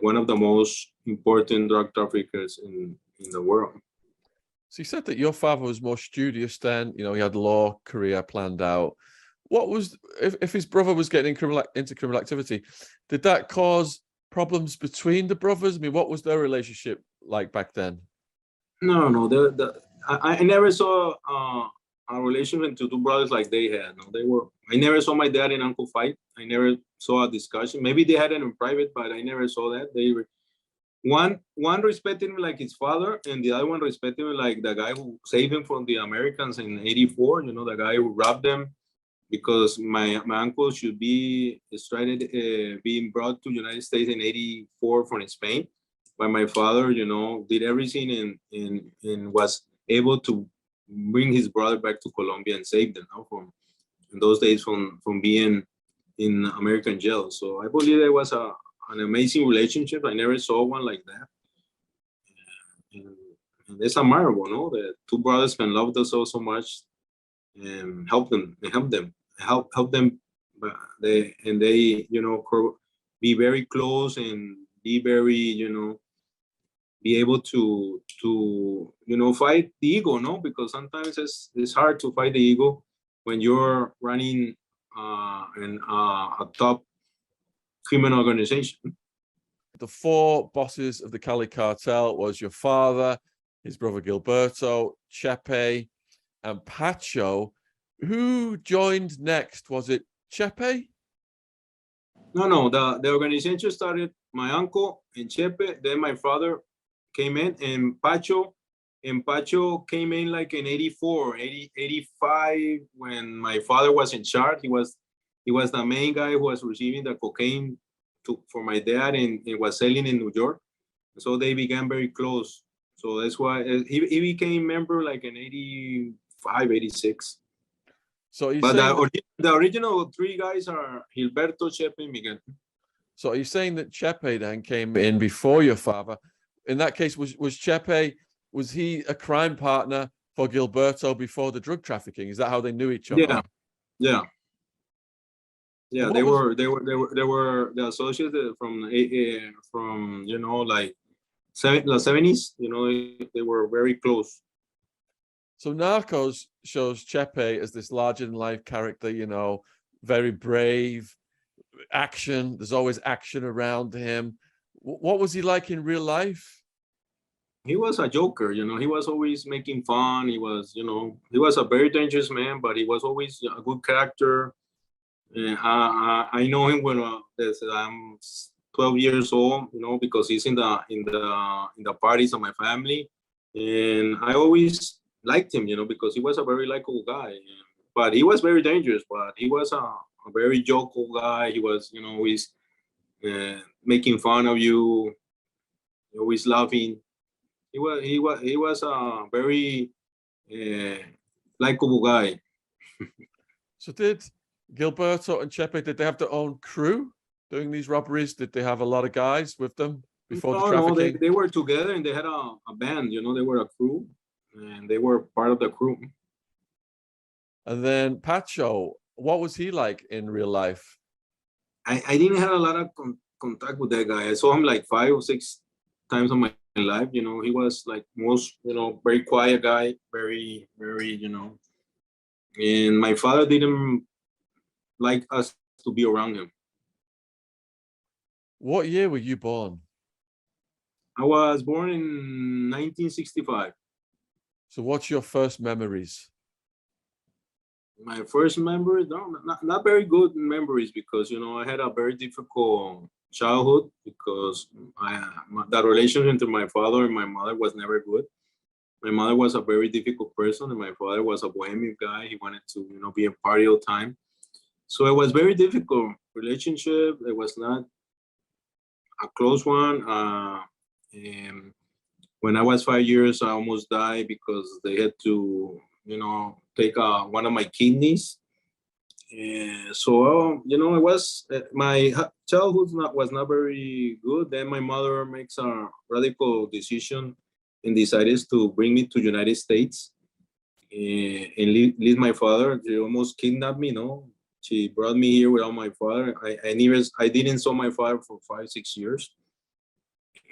one of the most important drug traffickers in the world. So you said that your father was more studious then, you know, he had a law career planned out. What was, if his brother was getting into criminal activity, did that cause problems between the brothers? I mean, what was their relationship like back then? No, I never saw a relationship to two brothers like they had. No, I never saw my dad and uncle fight. I never saw a discussion. Maybe they had it in private, but I never saw that. They were one respected me like his father, and the other one respected me like the guy who saved him from the Americans in '84. You know, the guy who robbed them, because my uncle should be extradited, being brought to the United States in '84 from Spain. But my father, you know, did everything and was able to bring his brother back to Colombia and save them, you know, from in those days from being in American jail. So I believe there was an amazing relationship. I never saw one like that. And it's admirable, no? That two brothers can love themselves so much and help them, but they, you know, be very close and be very, you know, be able to you know, fight the ego, no? Because sometimes it's hard to fight the ego when you're running in a top criminal organization. The four bosses of the Cali Cartel was your father, his brother Gilberto, Chepe, and Pacho. Who joined next? Was it Chepe? No, the organization started my uncle and Chepe, then my father came in, and Pacho came in like in 84, 85, when my father was in charge. He was the main guy who was receiving the cocaine for my dad, and was selling in New York. So they began very close. So that's why he became member like in 85, 86. So but the original three guys are Gilberto, Chepe, and Miguel. So are you saying that Chepe then came in before your father? In that case, was Chepe, was he a crime partner for Gilberto before the drug trafficking? Is that how they knew each other? Yeah. They were the associates from you know, like the 70s. You know, they were very close. So Narcos shows Chepe as this larger-than-life character, you know, very brave, action. There's always action around him. What was he like in real life? He was a joker, you know. He was always making fun. He was, you know, he was a very dangerous man, but he was always a good character. And I know him when I'm 12 years old, you know, because he's in the parties of my family, and I always liked him, you know, because he was a very likable guy. But he was very dangerous. But he was a very jovial guy. He was, you know, always making fun of you, always laughing. He was a very likable guy. So did Gilberto and Chepe, did they have their own crew doing these robberies? Did they have a lot of guys with them before the trafficking? No, they were together, and they had a band, you know. They were a crew, and they were part of the crew. And then Pacho, what was he like in real life? I didn't have a lot of contact with that guy. I saw him like 5 or 6 times in my life. You know, he was like most, you know, very quiet guy, very, you know. And my father didn't like us to be around him. What year were you born? I was born in 1965. So what's your first memories? My first memories, no, not very good memories, because, you know, I had a very difficult childhood, because the relationship entre my father and my mother was never good. My mother was a very difficult person, and my father was a bohemian guy. He wanted to, you know, be a party all the time. So it was very difficult relationship. It was not a close one. And when I was 5 years, I almost died because they had to, you know, take one of my kidneys. And so, you know, it was my childhood was not very good. Then my mother makes a radical decision and decided to bring me to United States and leave my father. She almost kidnapped me, no? She brought me here without my father. I didn't saw my father for 5, 6 years.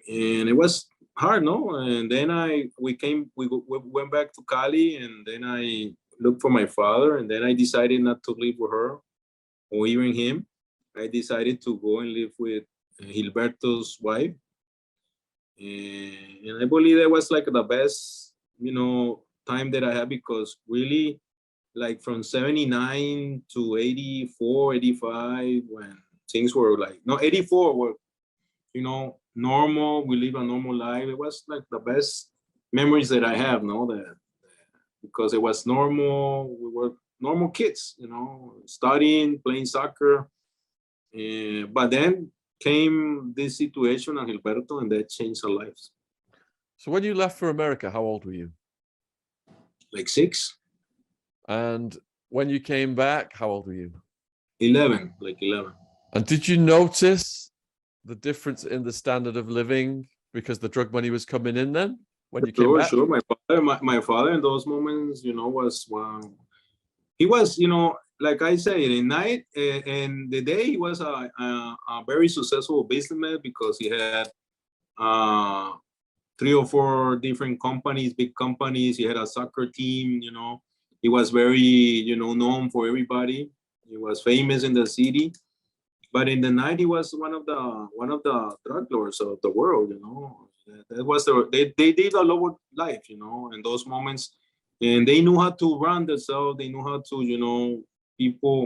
And it was hard, no? And then we went back to Cali, and then I looked for my father, and then I decided not to live with her or even him. I decided to go and live with Gilberto's wife. And I believe that was like the best, you know, time that I had, because really, like from 79 to 84, 85, when things were like, no, 84 were, you know, normal. We live a normal life. It was like the best memories that I have, no, that because it was normal. We were normal kids, you know, studying, playing soccer. But then came this situation on Gilberto, and that changed our lives. So when you left for America, how old were you? Like 6. And when you came back, how old were you? 11, like 11. And did you notice the difference in the standard of living because the drug money was coming in then when you came back? Sure. My father in those moments, you know, was, wow. He was, you know, like I say, at night and the day, he was a very successful businessman, because he had 3 or 4 different companies, big companies. He had a soccer team, you know. He was very, you know, known for everybody. He was famous in the city. But in the night, he was one of the drug lords of the world. That was they did a lot of life. In those moments, and they knew how to run themselves. They knew how to. People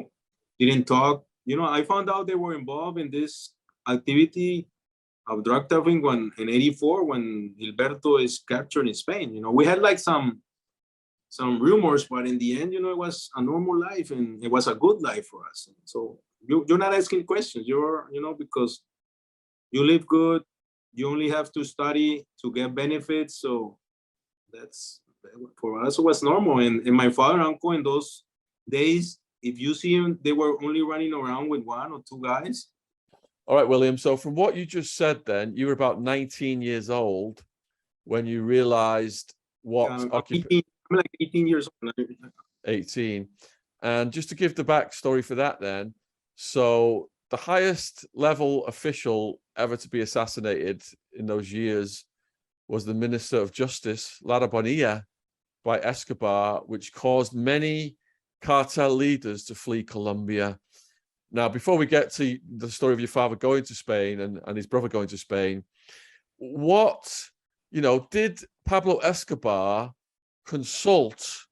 didn't talk. I found out they were involved in this activity of drug trafficking in '84 when Gilberto is captured in Spain. We had like some rumors, but in the end, it was a normal life and it was a good life for us. So you're not asking questions. Because you live good. You only have to study to get benefits. So that's for us. It was normal. And my father and uncle in those days, if you see them, they were only running around with one or two guys. All right, William. So from what you just said, then you were about 19 years old when you realized what I'm like 18 years old. 18. And just to give the backstory for that, then, so the highest level official ever to be assassinated in those years was the Minister of Justice, Lara Bonilla, by Escobar, which caused many cartel leaders to flee Colombia. Now, before we get to the story of your father going to Spain and his brother going to Spain, did Pablo Escobar consult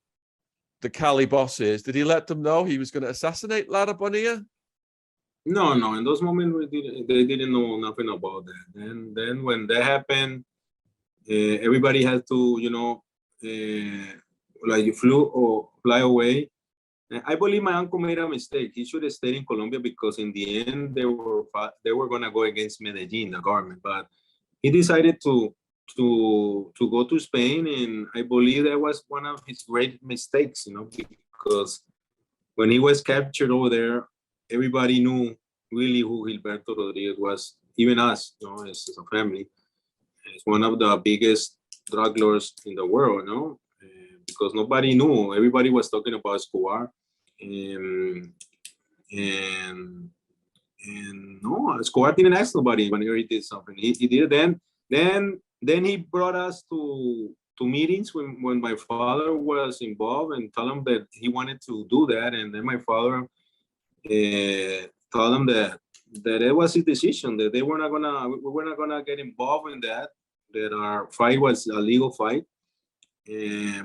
the Cali bosses? Did he let them know he was going to assassinate Lara Bonilla? No. In those moments, they didn't know nothing about that. Then when that happened, everybody had to, like fly away. I believe my uncle made a mistake. He should have stayed in Colombia because in the end they were gonna go against Medellin, the government. But he decided to go to Spain, and I believe that was one of his great mistakes, because when he was captured over there, everybody knew really who Gilberto Rodriguez was, even us, as a family. It's one of the biggest drug lords in the world, because nobody knew. Everybody was talking about Escobar, and no, Escobar didn't ask nobody when he did something. He did it. Then he brought us to meetings when my father was involved and told him that he wanted to do that. And then my father told him that it was his decision, that we were not gonna get involved in that our fight was a legal fight.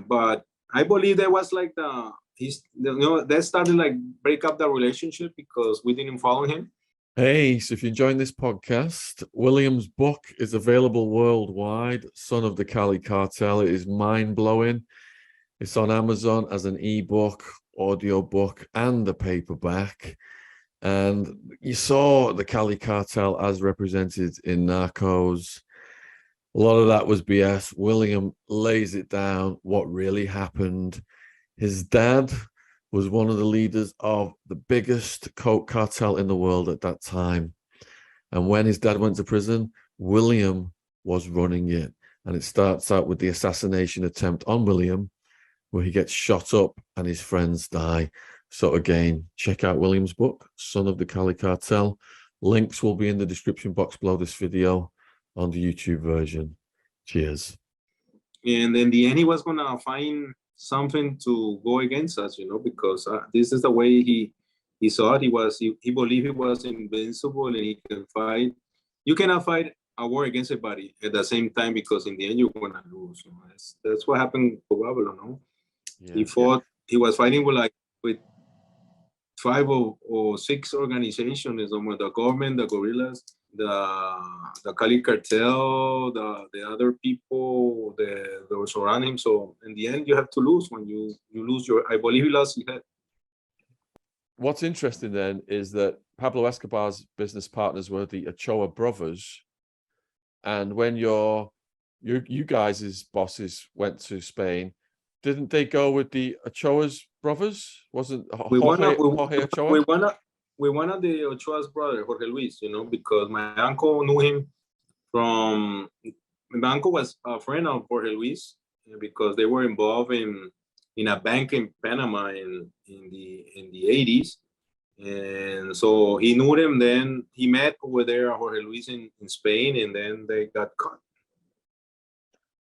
But I believe that was like that started like break up the relationship because we didn't follow him. Hey, so if you're enjoying this podcast, William's book is available worldwide, Son of the Cali Cartel. It is mind-blowing. It's on Amazon as an ebook, audiobook, and a paperback. And you saw the Cali Cartel as represented in Narcos. A lot of that was BS. William lays it down, what really happened. His dad was one of the leaders of the biggest coke cartel in the world at that time. And when his dad went to prison, William was running it. And it starts out with the assassination attempt on William, where he gets shot up and his friends die. So again, check out William's book, Son of the Cali Cartel. Links will be in the description box below this video on the YouTube version. Cheers. And in the end, he was going to find something to go against us, because this is the way he saw it. He believed he was invincible and he can fight. You cannot fight a war against everybody at the same time, because in the end you're going to lose. That's what happened to Pablo, no? Yeah, he fought. Yeah. He was fighting with 5 or 6 organizations, the government, the guerrillas, the Cali Cartel, the other people that were surrounding him. So in the end, you have to lose. When you lose I believe he lost his head. What's interesting then is that Pablo Escobar's business partners were the Ochoa brothers. And when you guys' bosses went to Spain, didn't they go with the Ochoa's brothers? Wasn't Jorge Ochoa? We wanted the Ochoa's brother, Jorge Luis, because my uncle knew him my uncle was a friend of Jorge Luis, because they were involved in a bank in Panama in the 80s. And so he knew them. Then he met over there Jorge Luis in Spain, and then they got caught.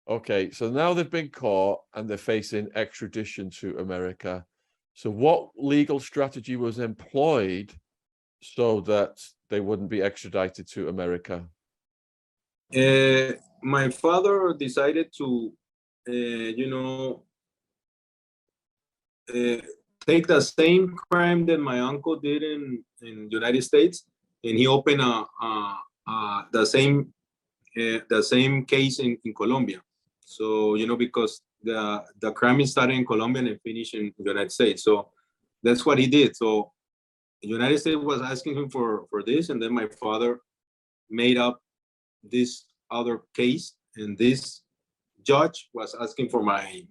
Okay, so now they've been caught and they're facing extradition to America. So what legal strategy was employed so that they wouldn't be extradited to America? My father decided to, take the same crime that my uncle did in United States, and he opened the same case in Colombia. So because the crime started in Colombia and finished in the United States. So that's what he did. So the United States was asking him for this, and then my father made up this other case, and this judge was asking for my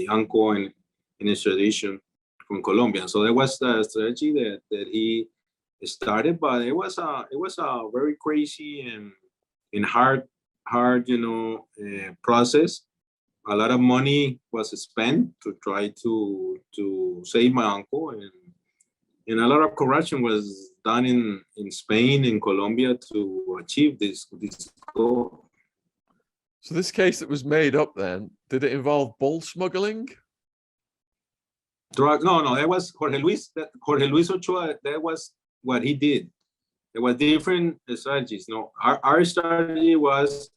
uncle in extradition from Colombia. So that was the strategy that he started, but it was a very crazy and hard process. A lot of money was spent to try to save my uncle, and a lot of corruption was done in Spain and Colombia to achieve this goal. So this case that was made up then, did it involve bull smuggling? No, that was Jorge Luis Ochoa. That was what he did. There were different strategies. No, our strategy was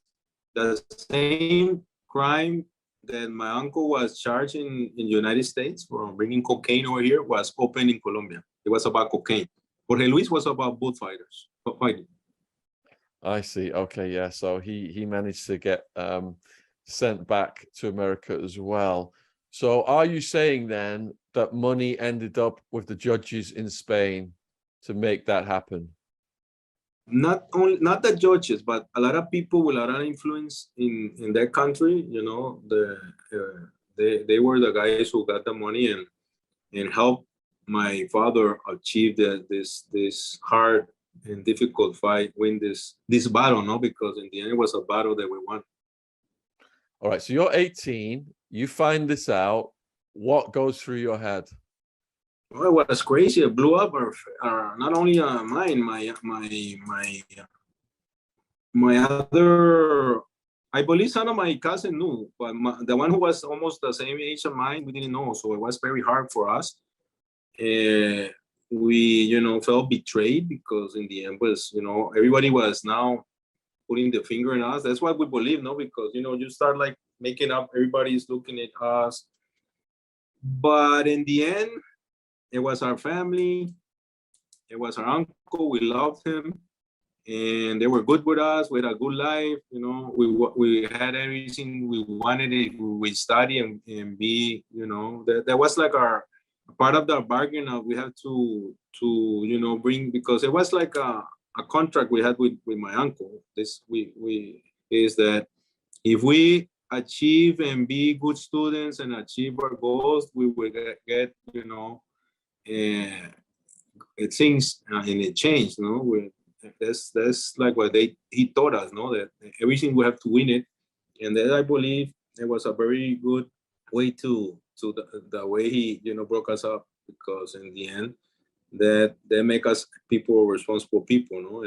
the same crime that my uncle was charged in the United States for bringing cocaine over here was open in Colombia. It was about cocaine. Jorge Luis was about fighting. I see. Okay, yeah. So he managed to get sent back to America as well. So are you saying then that money ended up with the judges in Spain to make that happen? Not the judges, but a lot of people with a lot of influence in that country. They were the guys who got the money and helped my father achieve this hard and difficult fight, win this battle, no? Because in the end it was a battle that we won. All right, so you're 18, you find this out. What goes through your head? Well, it was crazy. It blew up not only mine, my other, I believe some of my cousin knew, but the one who was almost the same age of mine, we didn't know. So it was very hard for us. We, felt betrayed because in the end was, everybody was now putting the finger in us. That's what we believe, no? Because, you start like making up, everybody's looking at us. But in the end, it was our family. It was our uncle. We loved him. And they were good with us. We had a good life. We had everything we wanted. We study and be, that was like our part of the bargain of we have to bring, because it was like a contract we had with my uncle. This we is that if we achieve and be good students and achieve our goals, we will get things and it changed. That's like what he taught us. That everything we have to win it, and that I believe it was a very good way to the way he broke us up, because in the end that they make us responsible people,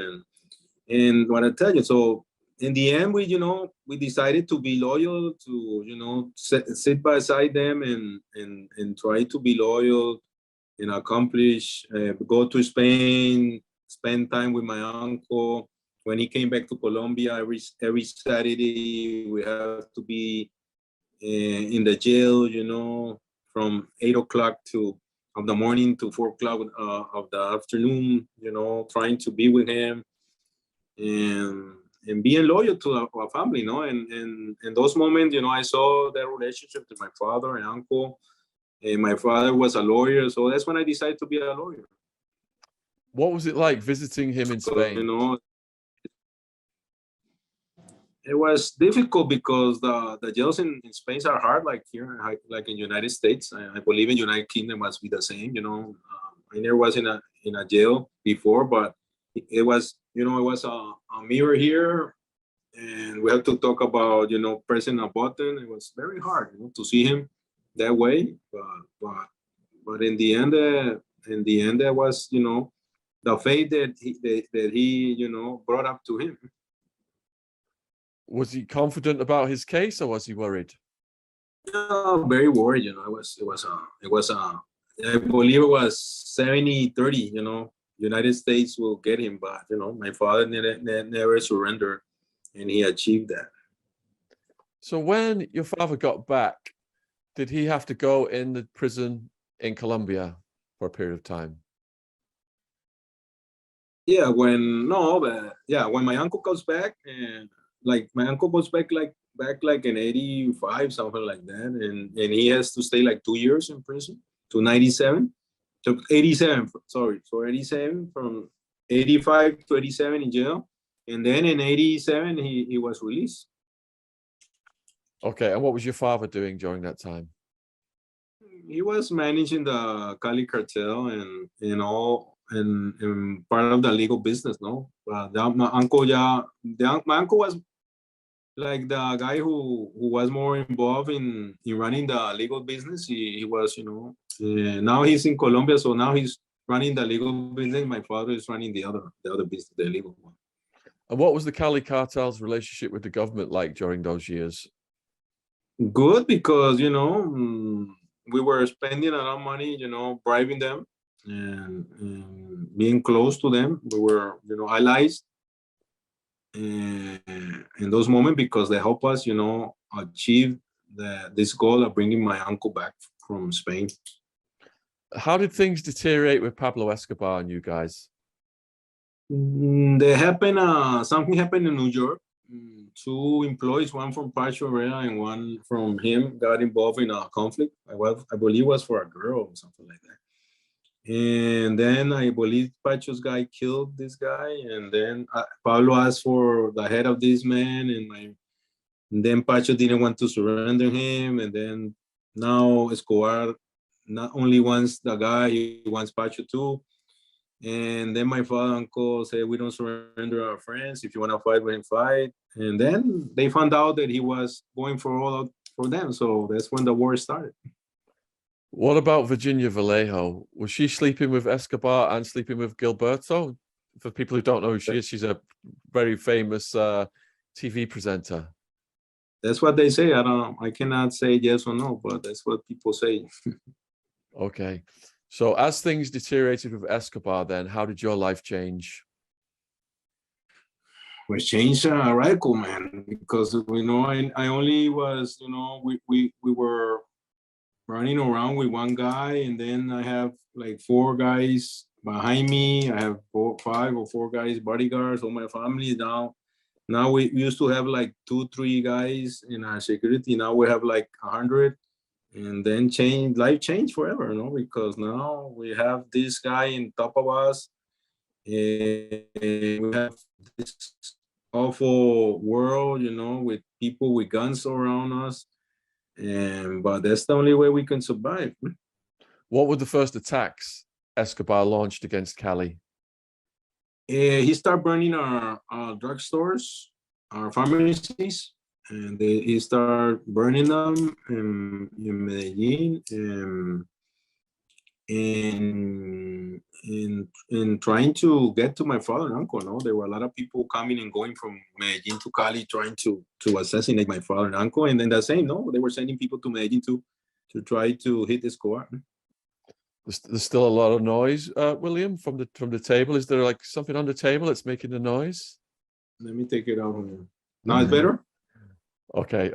and what I tell you. So in the end, we decided to be loyal to sit beside them and try to be loyal and accomplish, go to Spain, spend time with my uncle. When he came back to Colombia, every Saturday we have to be in the jail, from 8 o'clock of the morning to 4 o'clock of the afternoon, trying to be with him and being loyal to our family, and in those moments, I saw that relationship with my father and uncle, and my father was a lawyer, so that's when I decided to be a lawyer. What was it like visiting him in Spain? It was difficult because the jails in Spain are hard, like here, like in United States. I believe in United Kingdom must be the same. I never was in a jail before, but it was a mirror here, and we have to talk about pressing a button. It was very hard to see him that way, but in the end there was the faith that he brought up to him. Was he confident about his case, or was he worried? Very worried. I believe it was 70-30. United States will get him, but you know, my father never surrendered, and he achieved that. So when your father got back, did he have to go in the prison in Colombia for a period of time? Yeah, when my uncle comes back, and like my uncle goes back like in 85, something like that, and he has to stay like 2 years in prison to 97. So 87, sorry. So 87, from 85 to 87 in jail. And then in 87, he was released. Okay, and what was your father doing during that time? He was managing the Cali Cartel and all, and part of the legal business, no? My uncle was like the guy who was more involved in running the legal business. He was, you know, now he's in Colombia, so now he's running the legal business. My father is running the other business, the legal one. And what was the Cali Cartel's relationship with the government like during those years? Good, because, you know, we were spending a lot of money, you know, bribing them and being close to them. We were, you know, allies in those moments, because they help us, you know, achieve this goal of bringing my uncle back from Spain. How did things deteriorate with Pablo Escobar and you guys? Something happened in New York. Two employees, one from Pacho Herrera and one from him, got involved in a conflict. I believe it was for a girl or something like that. And then I believe Pacho's guy killed this guy. And then Pablo asked for the head of this man. And then Pacho didn't want to surrender him. And then now Escobar not only wants the guy, he wants Pacho too. And then my father and uncle said, we don't surrender our friends. If you want to fight, we can fight. And then they found out that he was going for them. So that's when the war started. What about Virginia Vallejo? Was she sleeping with Escobar and sleeping with Gilberto? For people who don't know who she is, she's a very famous TV presenter. That's what they say. I cannot say yes or no, but that's what people say. Okay. So as things deteriorated with Escobar, then how did your life change? Well, changed radical, man, because, you know, I only was, you know, we were running around with one guy, and then I have like 4 guys behind me. I have 5 or 4 guys, bodyguards, all my family. Now we used to have like 2-3 guys in our security. Now we have like 100. And then life changed forever, you know, because now we have this guy in top of us, and we have this awful world, you know, with people with guns around us, but that's the only way we can survive. What were the first attacks Escobar launched against Cali? He started burning our drugstores, our pharmacies, and he started burning them in Medellin, and trying to get to my father and uncle. No, there were a lot of people coming and going from Medellin to Cali trying to assassinate my father and uncle. And then the same, no, they were sending people to Medellin to try to hit Escobar. There's still a lot of noise, William, from the table. Is there like something on the table that's making the noise? Let me take it out. Now it's better? Okay,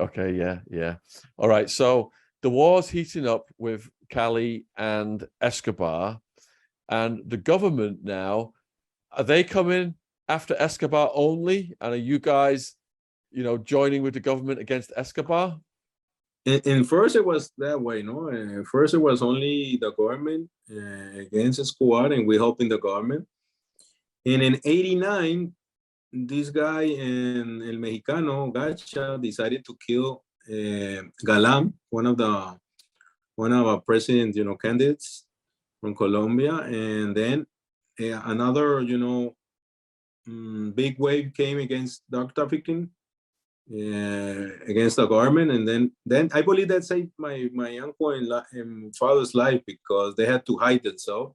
yeah. All right, so the war's heating up with Cali and Escobar, and the government now, are they coming after Escobar only? And are you guys, you know, joining with the government against Escobar? And first it was that way, no? First it was only the government against Escobar, and we helping the government. And in 89, this guy and El Mexicano Gacha decided to kill Galam, one of our president, you know, candidates from Colombia. And then another, you know, big wave came against drug trafficking, against the government. And then I believe that saved my uncle and father's life, because they had to hide themselves.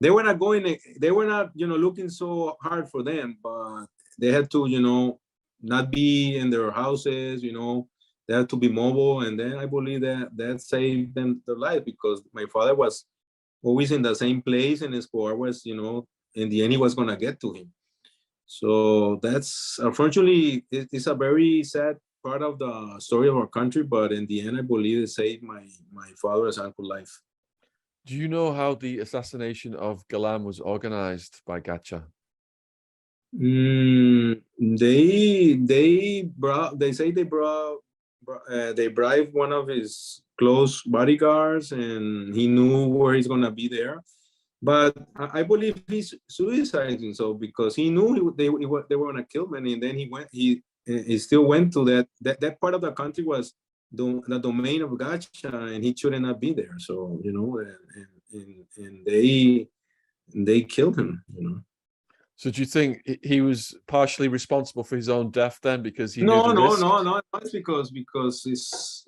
They were not, you know, looking so hard for them, but they had to, you know, not be in their houses, you know, they had to be mobile. And then I believe that saved them their life, because my father was always in the same place, and Escobar was, you know, in the end he was gonna get to him. So that's unfortunately it's a very sad part of the story of our country, but in the end I believe it saved my father's uncle life. Do you know how the assassination of Galan was organized by Gacha? They say they bribed one of his close bodyguards, and he knew where he's gonna be there. But I believe he's suiciding, so because he knew they were gonna kill him, and then he still went to that part of the country was the domain of Gacha, and he should not be there. So and they killed him. So do you think he was partially responsible for his own death then, because he knew No, the no, risk? no. It's because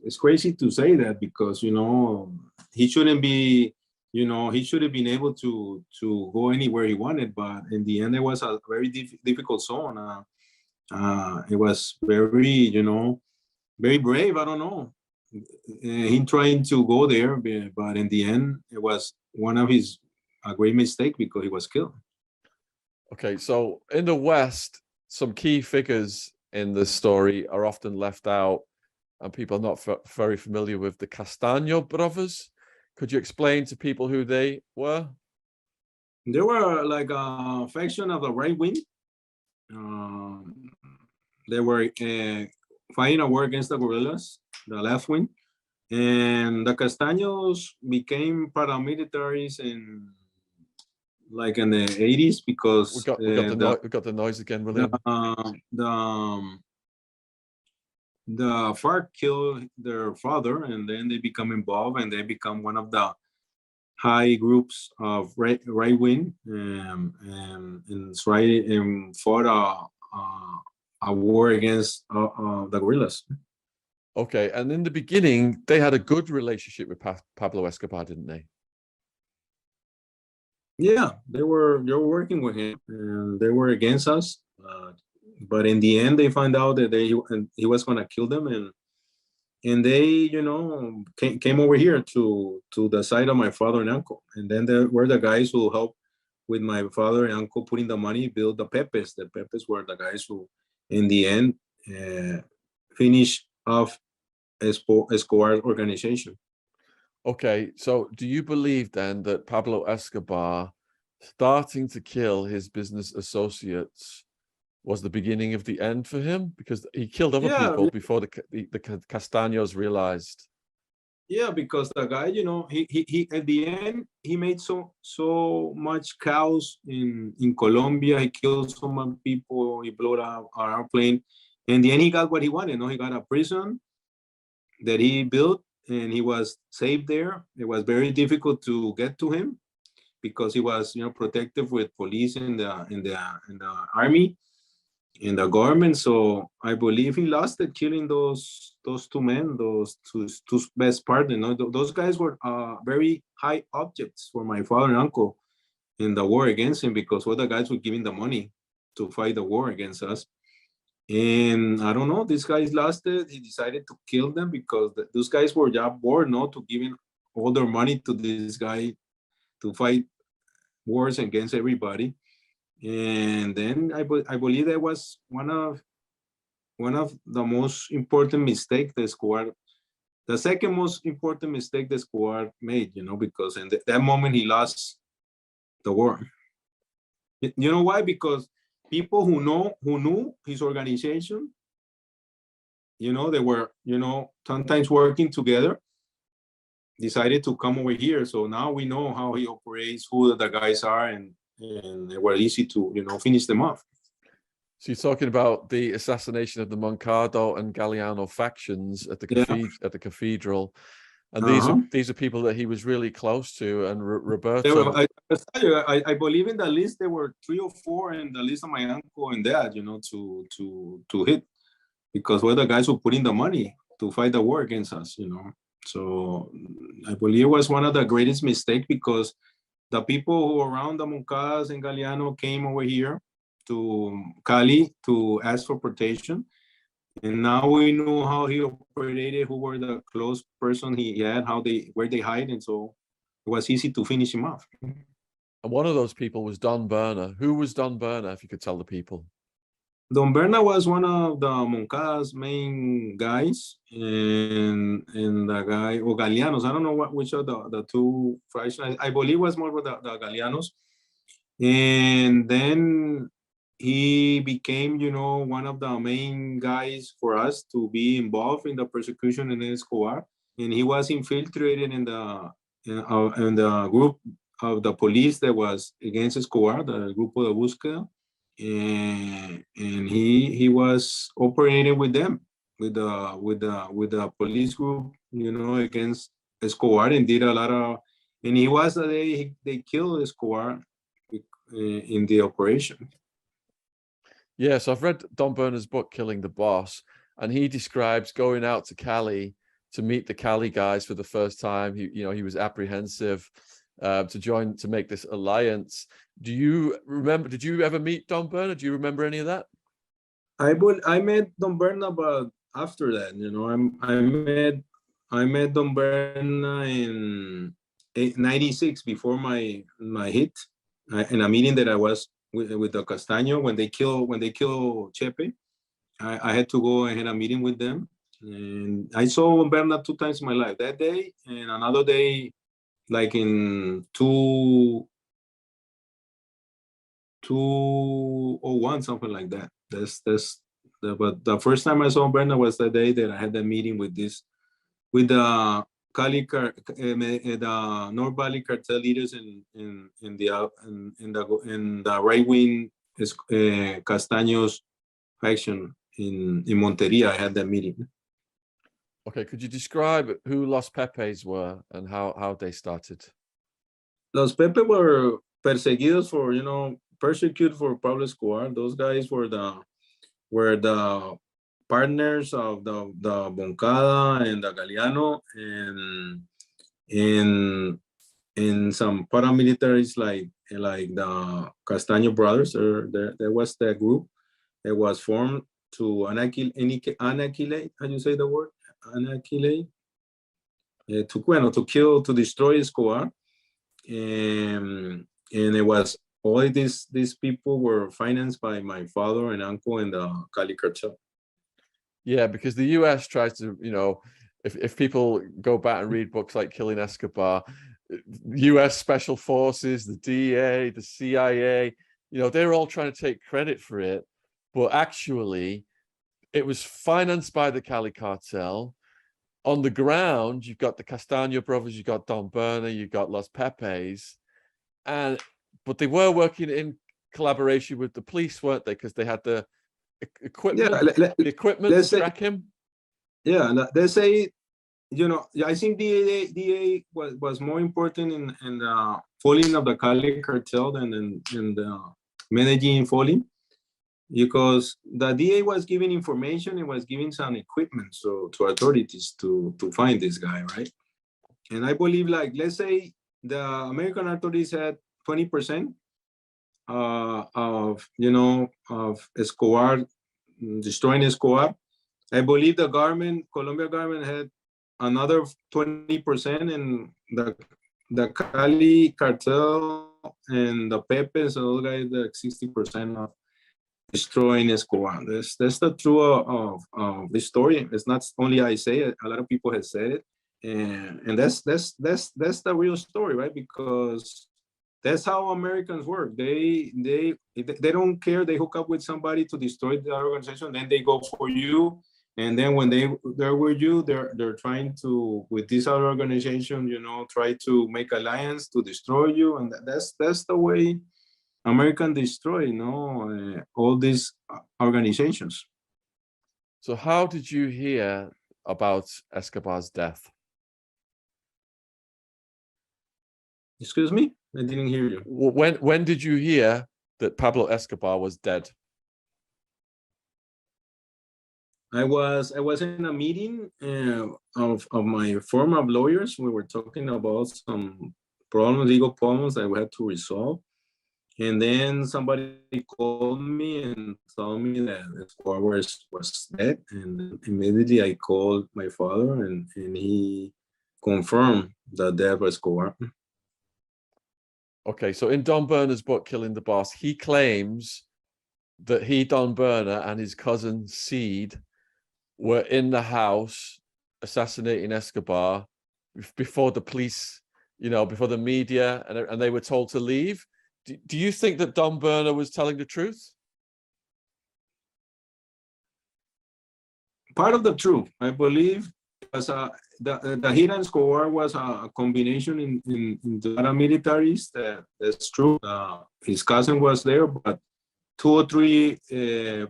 it's crazy to say that, because he shouldn't be. He should have been able to go anywhere he wanted, but in the end, it was a very difficult zone. It was very, very brave. I don't know. He trying to go there, but in the end, it was one of a great mistake because he was killed. Okay, so in the West, some key figures in the story are often left out, and people are not very familiar with the Castaño brothers. Could you explain to people who they were? They were like a faction of the right wing. They were fighting a war against the guerrillas, the left wing, and the Castaños became paramilitaries in the 80s because we got the noise again, William. The FARC killed their father, and then they become involved, and they become one of the high groups of right wing, and fought a war against the guerrillas. Okay, and in the beginning, they had a good relationship with Pablo Escobar, didn't they? Yeah, they were working with him, and they were against us. But in the end, they found out that he was going to kill them, and they, came over here to the side of my father and uncle. And then there were the guys who helped with my father and uncle putting the money, build the Pepes. The Pepes were the guys who, in the end, finished off Escobar's organization. Okay, so do you believe then that Pablo Escobar starting to kill his business associates was the beginning of the end for him? Because he killed other people before the Castaños realized. Yeah, because the guy, he at the end, he made so much chaos in Colombia. He killed so many people. He blew up our airplane. In the end, he got what he wanted. He got a prison that he built, and he was safe there. It was very difficult to get to him because he was, protected with police in the army, in the government. So I believe he lost it killing those two men, those two best partners. Those guys were very high objects for my father and uncle in the war against him, because what the guys were giving the money to fight the war against us. And I don't know, these guys lost it. He decided to kill them because those guys were just bored, to giving all their money to this guy to fight wars against everybody. And then I believe that was one of the most important mistakes that Escobar, the second most important mistake that Escobar made, because in that moment he lost the war. You know why? Because people who knew his organization, they were, sometimes working together, decided to come over here. So now we know how he operates, who the guys are, and it was easy to, finish them off. So you're talking about the assassination of the Moncado and Galliano factions at the cathedral, and these are people that he was really close to. And Roberto, I believe in the list there were 3 or 4 in the list of my uncle and dad, to hit, because we're the guys who put in the money to fight the war against us, So I believe it was one of the greatest mistakes, because the people who were around the Moncadas and Galliano came over here to Cali to ask for protection. And now we know how he operated, who were the close person he had, where they hide, and so it was easy to finish him off. And one of those people was Don Berna. Who was Don Berna, if you could tell the people? Don Berna was one of the Moncada's main guys, and the guy, or Galeanos, I don't know which of the two fractions. I believe was more with the Galeanos. And then he became, you know, one of the main guys for us to be involved in the persecution in Escobar. And he was infiltrated in the group of the police that was against Escobar, the Grupo de Búsqueda. And he was operating with them, with the police group, you know, against Escobar, and did a lot of, and he was the day they killed Escobar in the operation. Yes, I've read Don Berna's book, Killing the Boss, and he describes going out to Cali to meet the Cali guys for the first time. He was apprehensive to make this alliance. Do you remember? Did you ever meet Don Berna? Do you remember any of that? I met Don Berna, but after that, you know, I met Don Berna in '96 before my hit, in a meeting that I was with the Castaño when they kill Chepe. I had to go and had a meeting with them, and I saw Berna 2 times in my life. That day and another day, like in 201, something like that. But the first time I saw Berna was the day that I had the meeting with the the North Valley cartel leaders in the right wing Castaños faction in Monteria. I had that meeting. Okay, could you describe who Los Pepes were and how they started? Los Pepe were perseguidos for, you know, persecuted for Pablo Escobar. Those guys were the partners of the Moncada and the Galeano, and in some paramilitaries like the Castaño brothers. There was that group that was formed to annihilate, how do you say the word? Annihilate? To destroy Escobar. And it was all these people were financed by my father and uncle in the Cali Cartel. Yeah, because the US tries to, you know, if people go back and read books like Killing Escobar, US Special Forces, the DEA, the CIA, you know, they're all trying to take credit for it. But actually, it was financed by the Cali Cartel. On the ground, you've got the Castaño brothers, you've got Don Berna, you've got Los Pepes, but they were working in collaboration with the police, weren't they? Because they had the equipment, the equipment to track him. Yeah, they say, you know, I think DA was more important in the falling of the Cali Cartel than in the Medellin falling, because the DA was giving information and was giving some equipment to authorities to find this guy, right? And I believe, like, let's say the American authorities had 20% of Escobar, destroying Escobar. I believe the Colombia government had another 20%, and the Cali Cartel and the Pepes, those guys, the 60% of destroying Escobar. That's the truth of the story. It's not only I say it; a lot of people have said it, and that's the real story, right? Because that's how Americans work. They don't care. They hook up with somebody to destroy the organization, then they go for you. And then when they're with you, they're trying to, with this other organization, you know, try to make alliance to destroy you. And that's the way American destroy, you know, all these organizations. So how did you hear about Escobar's death? Excuse me? I didn't hear you. When did you hear that Pablo Escobar was dead? I was in a meeting of my firm of lawyers. We were talking about some legal problems that we had to resolve. And then somebody called me and told me that Escobar was dead. And immediately I called my father, and he confirmed the death of Escobar. Okay, so in Don Berner's book, Killing the Boss, he claims that he, Don Berner, and his cousin Seed were in the house assassinating Escobar before the police, before the media, and they were told to leave. Do you think that Don Berner was telling the truth? Part of the truth, I believe, was the hit and score was a combination in the paramilitaries. That's true. His cousin was there, but 2 or 3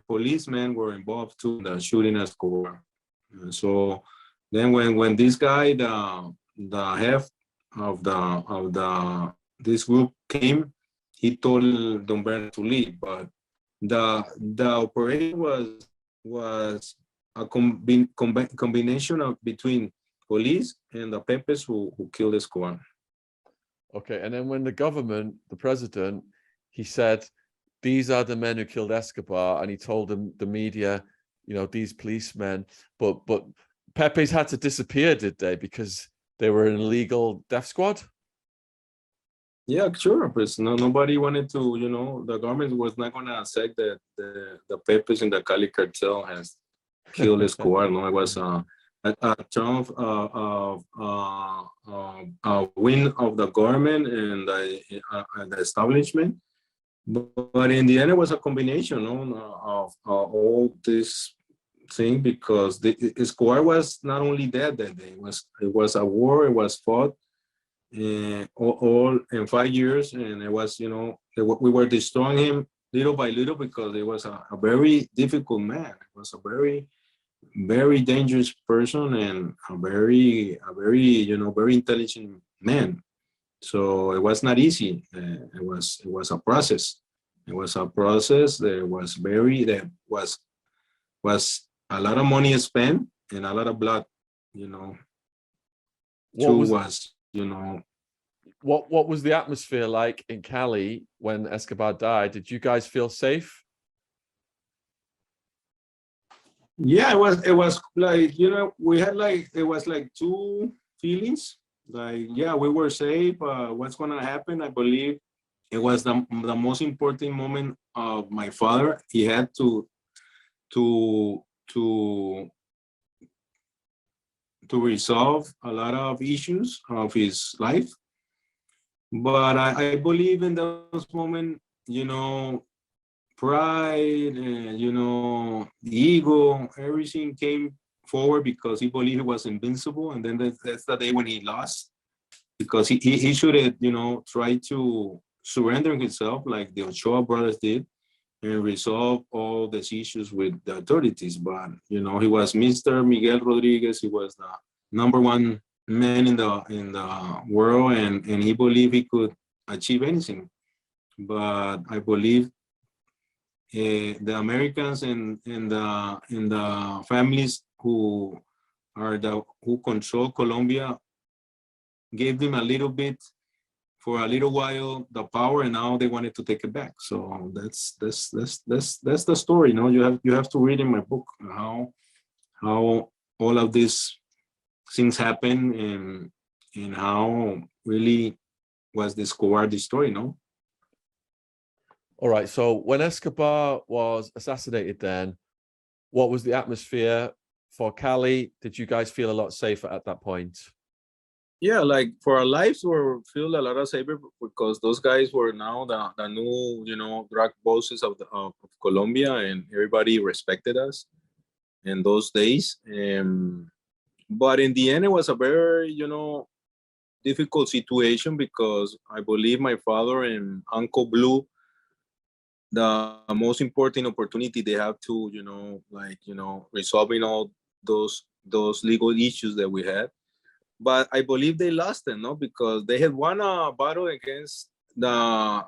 policemen were involved too in the shooting at Escobar. So then when this guy, the head of this group came, he told Don Bernard to leave. But the operation was a combination of between police and the Pepes who killed Escobar. Okay, and then when the government, the president, he said, these are the men who killed Escobar, and he told them, the media, these policemen, but Pepes had to disappear, did they? Because they were an illegal death squad? Yeah, sure, but nobody wanted to, the government was not going to accept that the Pepes in the Cali Cartel has killed Escobar. No, it was a term of win of the government and the establishment. But in the end, it was a combination of all this thing, because Escobar was not only dead that day. It was a war. It was fought all in 5 years, and it was we were destroying him little by little, because it was a very difficult man. It was a very, very dangerous person, and a very very intelligent man. So it was not easy. It was a process. It was a process that was a lot of money spent and a lot of blood. What was the atmosphere like in Cali when Escobar died? Did you guys feel safe? Yeah, it was like, we had it was like 2 feelings. Like, yeah, we were safe. What's gonna happen? I believe it was the most important moment of my father. He had to resolve a lot of issues of his life. But I believe in those moments, pride and the ego, everything came forward, because he believed he was invincible. And then that's the day when he lost, because he should have tried to surrender himself like the Ochoa brothers did, and resolve all these issues with the authorities. But he was Mr. Miguel Rodriguez. He was the #1 man in the world, and he believed he could achieve anything. But I believe the Americans and the families who control Colombia gave them a little bit, for a little while, the power, and now they wanted to take it back. So that's the story. You have to read in my book how all of these things happen, and how really was the Escobar the story. All right. So when Escobar was assassinated, then what was the atmosphere for Cali? Did you guys feel a lot safer at that point? Yeah, like for our lives, we feel a lot of safer, because those guys were now the new drug bosses of Colombia, and everybody respected us in those days. But in the end, it was a very difficult situation, because I believe my father and Uncle Blue, the most important opportunity they have to resolving all those legal issues that we had. But I believe they lost them, because they had won a battle against the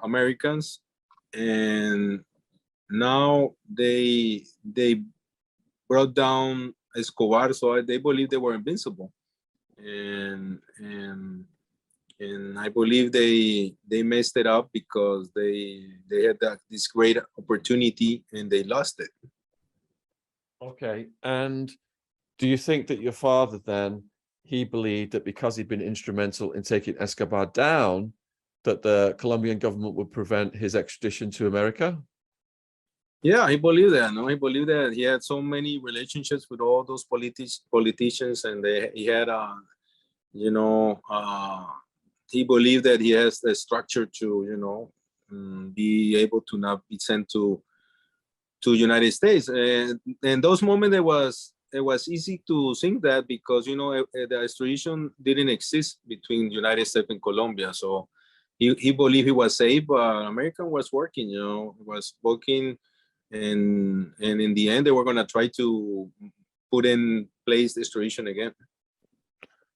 Americans, and now they brought down Escobar, so they believe they were invincible, and I believe they messed it up, because they had this great opportunity and they lost it. Okay. And do you think that your father then, he believed that because he'd been instrumental in taking Escobar down, that the Colombian government would prevent his extradition to America? Yeah, he believed that. No, he believed that he had so many relationships with all those politicians, and he had, he believed that he has the structure to, be able to not be sent to United States. And in those moments, it was easy to think that because the extradition didn't exist between United States and Colombia, so he believed he was safe, but America was working, was working. And in the end, they were going to try to put in place the extradition again.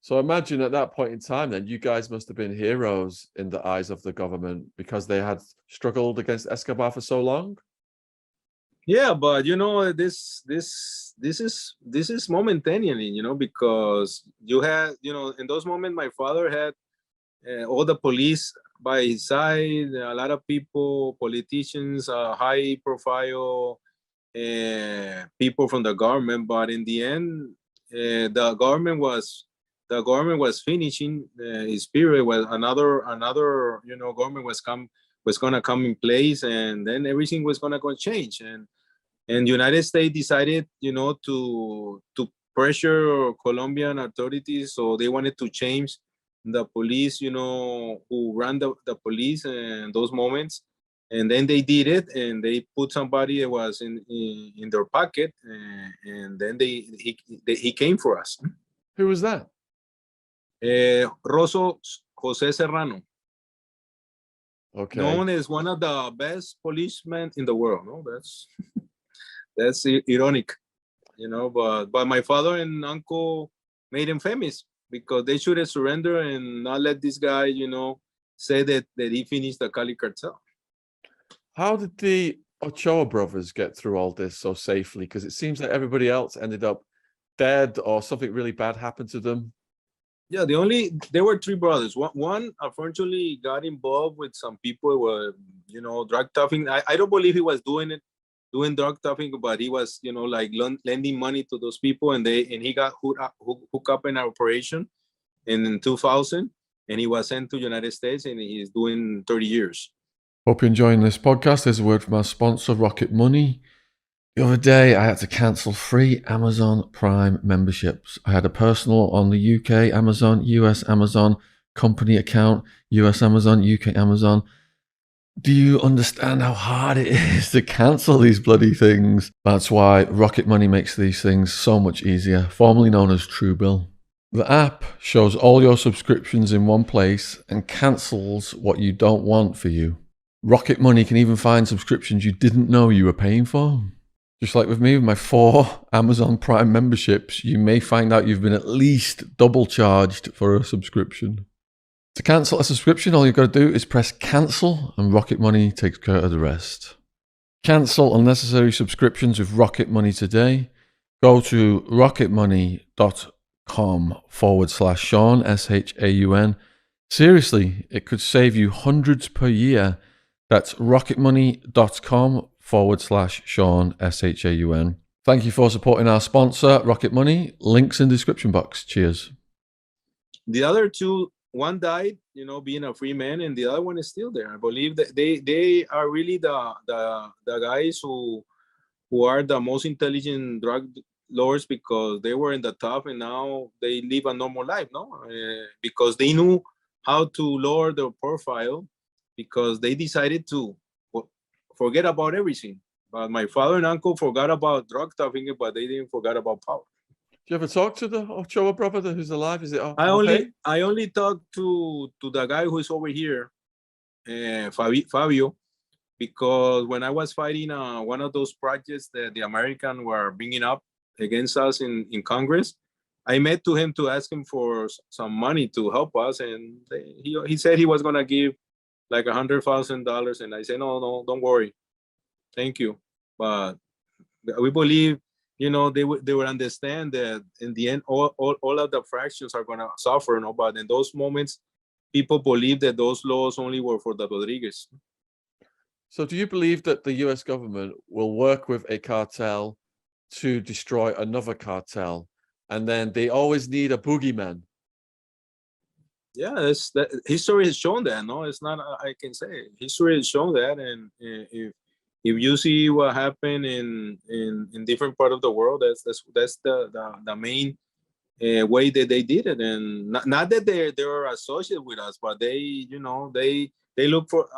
So imagine at that point in time, then you guys must have been heroes in the eyes of the government because they had struggled against Escobar for so long. Yeah, but this is momentarily, because you had, in those moments, my father had all the police by his side, a lot of people, politicians, high profile people from the government. But in the end, the government was finishing his period. Was another government was gonna come in place, and then everything was gonna go change. And United States decided, to pressure Colombian authorities, so they wanted to change the police, who ran the police in those moments, and then they did it, and they put somebody that was in their pocket, and then he came for us. Who was that? Rosso Jose Serrano, Okay, known as one of the best policemen in the world. No, that's ironic, but my father and uncle made him famous because they should have surrendered and not let this guy, say that he finished the Cali Cartel. how did the Ochoa brothers get through all this so safely? Because it seems like everybody else ended up dead or something really bad happened to them. Yeah, there were three brothers. One unfortunately got involved with some people who were, drug trafficking. I don't believe he was doing drug trafficking, but he was, like lending money to those people, and he got hooked up in an operation in 2000, and he was sent to United States, and he's doing 30 years. Hope you're enjoying this podcast. There's a word from our sponsor, Rocket Money. The other day, I had to cancel 3 Amazon Prime memberships. I had a personal on the UK Amazon, US Amazon, company account, US Amazon, UK Amazon. Do you understand how hard it is to cancel these bloody things? That's why Rocket Money makes these things so much easier, formerly known as Truebill. The app shows all your subscriptions in one place and cancels what you don't want for you. Rocket Money can even find subscriptions you didn't know you were paying for. Just like with me, with my 4 Amazon Prime memberships, you may find out you've been at least double charged for a subscription. To cancel a subscription, all you've got to do is press cancel and Rocket Money takes care of the rest. Cancel unnecessary subscriptions with Rocket Money today. Go to rocketmoney.com/Shaun, SHAUN. Seriously, it could save you hundreds per year. That's rocketmoney.com/Shaun, SHAUN. Thank you for supporting our sponsor, Rocket Money. Links in the description box. Cheers. The other two, one died, being a free man, and the other one is still there. I believe that they are really the guys who are the most intelligent drug lords, because they were in the top and now they live a normal life, because they knew how to lower their profile, because they decided to forget about everything. But my father and uncle forgot about drug trafficking, but they didn't forget about power. Do you ever talk to the Ochoa brother who's alive? Is it? I only talked to the guy who is over here, Fabio, because when I was fighting one of those projects that the Americans were bringing up against us in Congress, I met to him to ask him for some money to help us, and he said he was gonna give like $100,000, and I said no, don't worry, thank you. But we believe, they would understand that in the end, all of the fractions are gonna suffer, but in those moments, people believe that those laws only were for the Rodriguez. So do you believe that the US government will work with a cartel to destroy another cartel, and then they always need a boogeyman? Yeah, that history has shown that. No, it's not. I can say history has shown that, and if you see what happened in different part of the world, that's the main way that they did it, and not that they are associated with us, but they look for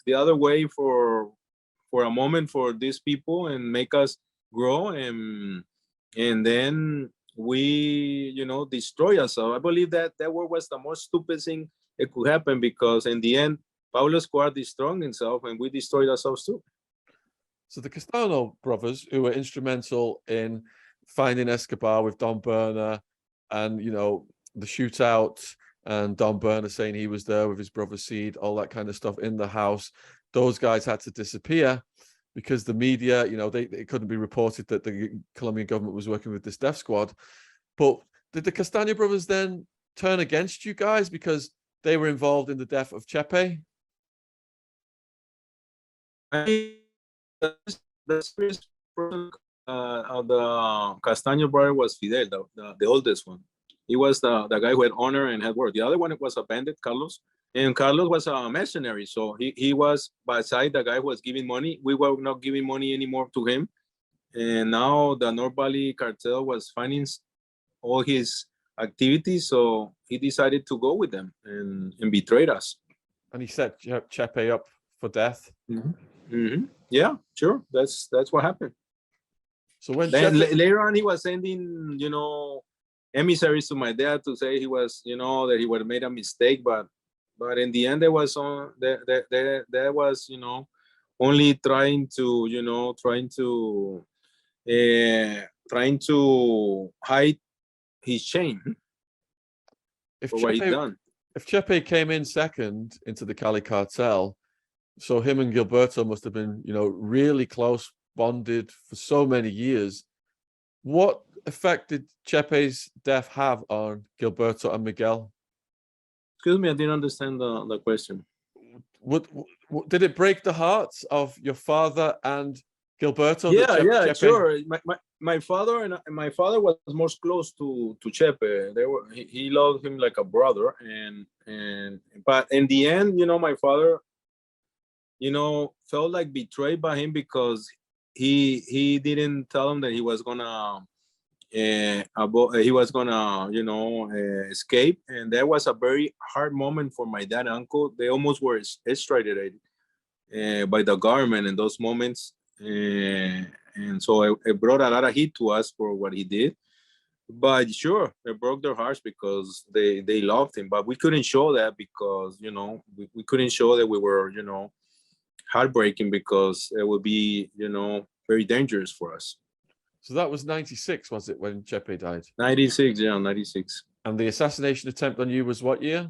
the other way for a moment for these people and make us grow, and then we destroy ourselves. I believe that war was the most stupid thing that could happen, because in the end Pablo Escobar destroyed himself and we destroyed ourselves too. So the Castano brothers, who were instrumental in finding Escobar with Don Berner, and the shootout, and Don Berner saying he was there with his brother Seed, all that kind of stuff in the house, those guys had to disappear because the media, it couldn't be reported that the Colombian government was working with this death squad. But did the Castaño brothers then turn against you guys because they were involved in the death of Chepe? The first person of the Castaño brother was Fidel, the oldest one. He was the guy who had honor and had work. The other one was a bandit, Carlos. And Carlos was a mercenary. So he was beside the guy who was giving money. We were not giving money anymore to him. And now the North Valley cartel was financing all his activities. So he decided to go with them and betrayed us. And he set Chepe up for death. Mm-hmm. Mm-hmm. Yeah, sure. That's what happened. So when later on, he was sending, emissaries to my dad to say he was, that he would have made a mistake, but in the end, there was only trying to hide his shame for what he done. If Chepe came in second into the Cali Cartel, so him and Gilberto must have been, really close, bonded for so many years. What effect did Chepe's death have on Gilberto and Miguel? Excuse me, I didn't understand the question. Did it break the hearts of your father and Gilberto? Yeah, sure. My father was most close to Chepe. He loved him like a brother, but in the end, my father, felt like betrayed by him because he didn't tell him that he was gonna escape, and that was a very hard moment for my dad and uncle. They almost were extradited by the government in those moments, and so it brought a lot of heat to us for what he did. But sure, it broke their hearts because they loved him, but we couldn't show that because we couldn't show that we were heartbreaking, because it would be very dangerous for us. So that was 96, was it, when Chepe died? 96, yeah, 96. And the assassination attempt on you was what year?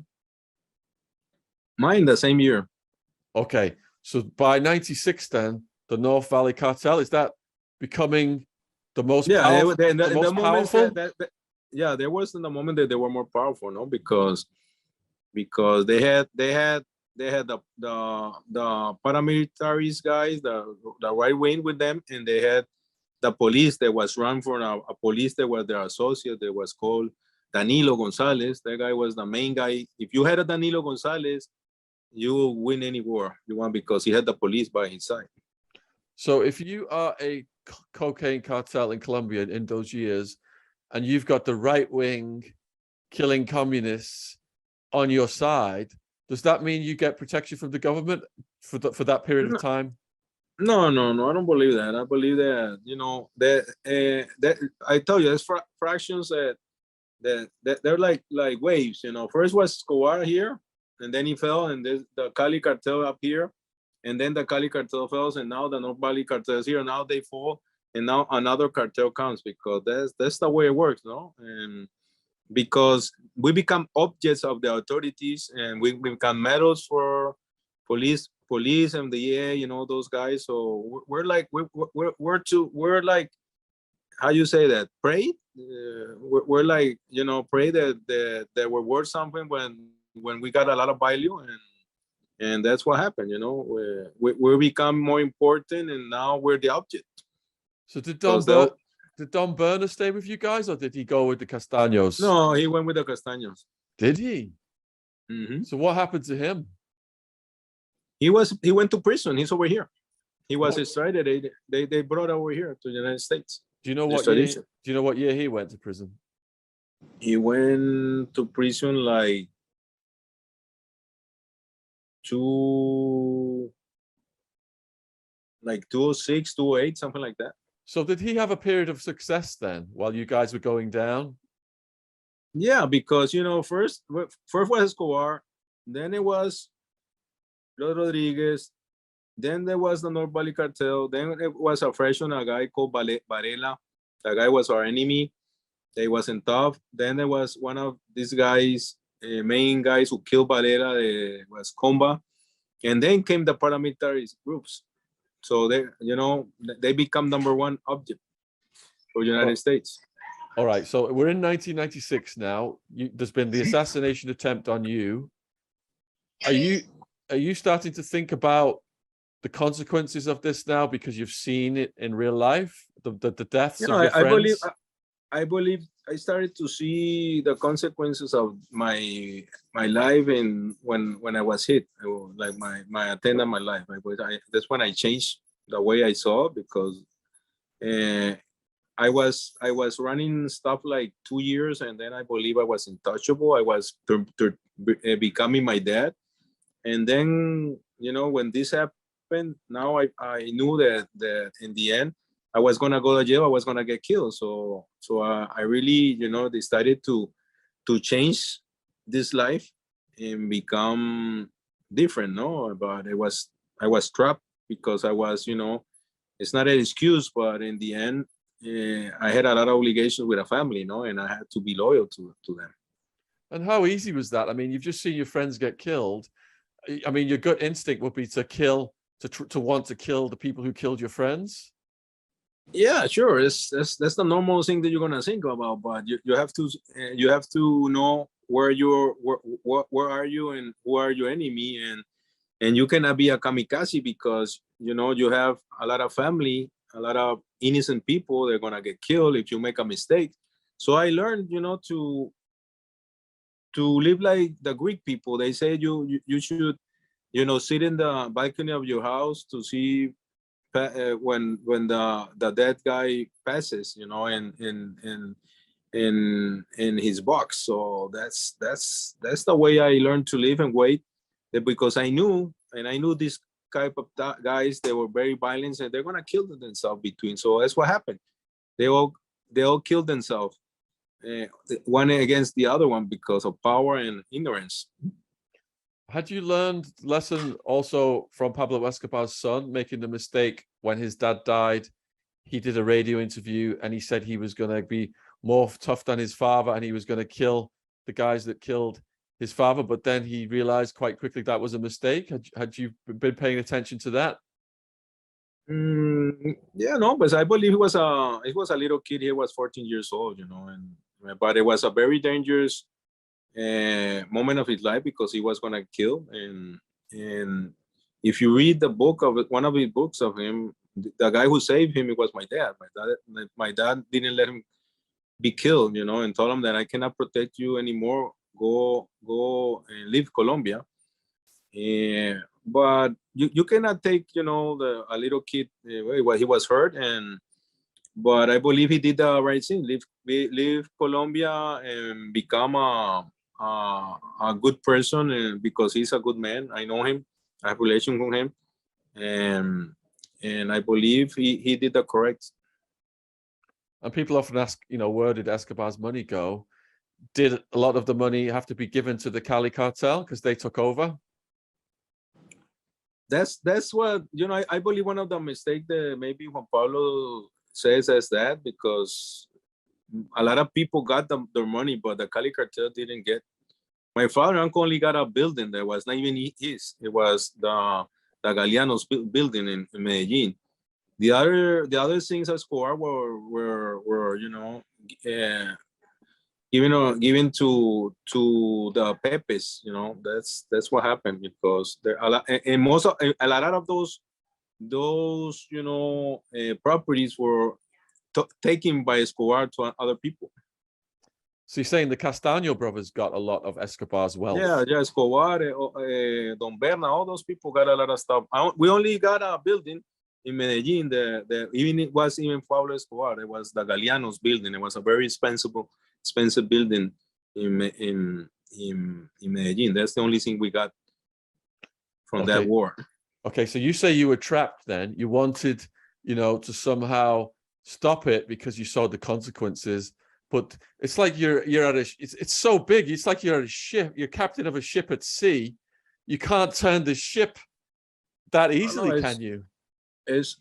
Mine, the same year. Okay, so by 96 then, the North Valley Cartel, is that becoming the most powerful? Yeah, there was in the moment that they were more powerful, no? Because they had the paramilitaries guys, the right wing with them, and they had the police that was run for a police that was their associate, that was called Danilo Gonzalez. That guy was the main guy. If you had a Danilo Gonzalez, you will win any war you want, because he had the police by his side. So if you are a cocaine cartel in Colombia in those years, and you've got the right wing killing communists on your side, does that mean you get protection from the government for that period of time? No, I don't believe that. I believe that that I tell you, there's fractions that they're like waves. First was Escobar here, and then he fell, and there's the Cali Cartel up here, and then the Cali Cartel falls, and now the North Valley Cartel is here. Now they fall, and now another cartel comes, because that's the way it works, no? And because we become objects of the authorities, and we become medals for police and the EA, those guys. So we're like how you say that, prey. We're like prey that we're worth something when we got a lot of value, and that's what happened. We become more important, and now we're the object. So did Don Berner stay with you guys, or did he go with the Castaños? No, he went with the Castaños. Did he? So what happened to him? He went to prison. He's over here. He was extradited. They brought over here to the United States. Do you know what year? Do you know what year he went to prison? He went to prison like 206, 208, something like that. So did he have a period of success then while you guys were going down? Yeah, because first was Escobar, then it was Rodríguez, then there was the North Cali Cartel, then it was a freshman, a guy called Varela. That guy was our enemy. They wasn't tough. Then there was one of these guys, main guys who killed Varela, was Comba. And then came the paramilitary groups. So they become number one object for the United States. All right. So we're in 1996 now. There's been the assassination attempt on you. Are you starting to think about the consequences of this now because you've seen it in real life, the deaths of your friends? I believe I started to see the consequences of my life, and when I was hit, like my attendant, my life. That's when I changed the way I saw, because I was running stuff like 2 years, and then I believe I was untouchable. I was becoming my dad, and then when this happened, now I knew that in the end I was gonna go to jail. I was gonna get killed. So I really decided to change this life and become different. No, but I was trapped because I was it's not an excuse, but in the end I had a lot of obligations with a family, and I had to be loyal to them. And how easy was that? I mean, you've just seen your friends get killed. I mean, your gut instinct would be to want to kill the people who killed your friends. Yeah, sure. That's the normal thing that you're gonna think about, but you have to know where are you and who are your enemy, and you cannot be a kamikaze because you have a lot of family, a lot of innocent people. They're gonna get killed if you make a mistake. So I learned to live like the Greek people. They say you should sit in the balcony of your house to see when the dead guy passes, in his box. So that's the way I learned to live and wait, because I knew this type of guys, they were very violent and they're gonna kill themselves between. So that's what happened. They all killed themselves, one against the other one, because of power and ignorance. Had you learned lesson also from Pablo Escobar's son, making the mistake when his dad died? He did a radio interview and he said he was going to be more tough than his father and he was going to kill the guys that killed his father. But then he realized quite quickly that was a mistake. Had you been paying attention to that? Yeah, no, but I believe he was a little kid. He was 14 years old, but it was a very dangerous moment of his life, because he was gonna kill. And if you read the book of one of his books of him, the guy who saved him, it was my dad. My dad didn't let him be killed, and told him that I cannot protect you anymore. Go and leave Colombia. But you cannot take a little kid while he was hurt. But I believe he did the right thing. Leave Colombia and become a good person, because he's a good man. I know him. I have a relation with him, and I believe he did the correct. And people often ask, where did Escobar's money go? Did a lot of the money have to be given to the Cali Cartel because they took over? That's what I believe one of the mistakes that maybe Juan Pablo says is that, because a lot of people got their money, but the Cali Cartel didn't get. My father uncle only got a building that was not even his. It was the Galeano's building in Medellin. The other things Escobar were given to the Pepes. That's what happened, because there a lot, and a lot of those properties were taken by Escobar to other people. So you're saying the Castaño brothers got a lot of Escobar's wealth? Yeah, Escobar, Don Berna, all those people got a lot of stuff. We only got a building in Medellin. It was even Pablo Escobar. It was the Galeano's building. It was a very expensive building in Medellin. That's the only thing we got from that war. Okay, so you say you were trapped then. You wanted, to somehow stop it because you saw the consequences. But it's like you're at it's so big. It's like you're at a ship. You're captain of a ship at sea. You can't turn the ship that easily, can you? This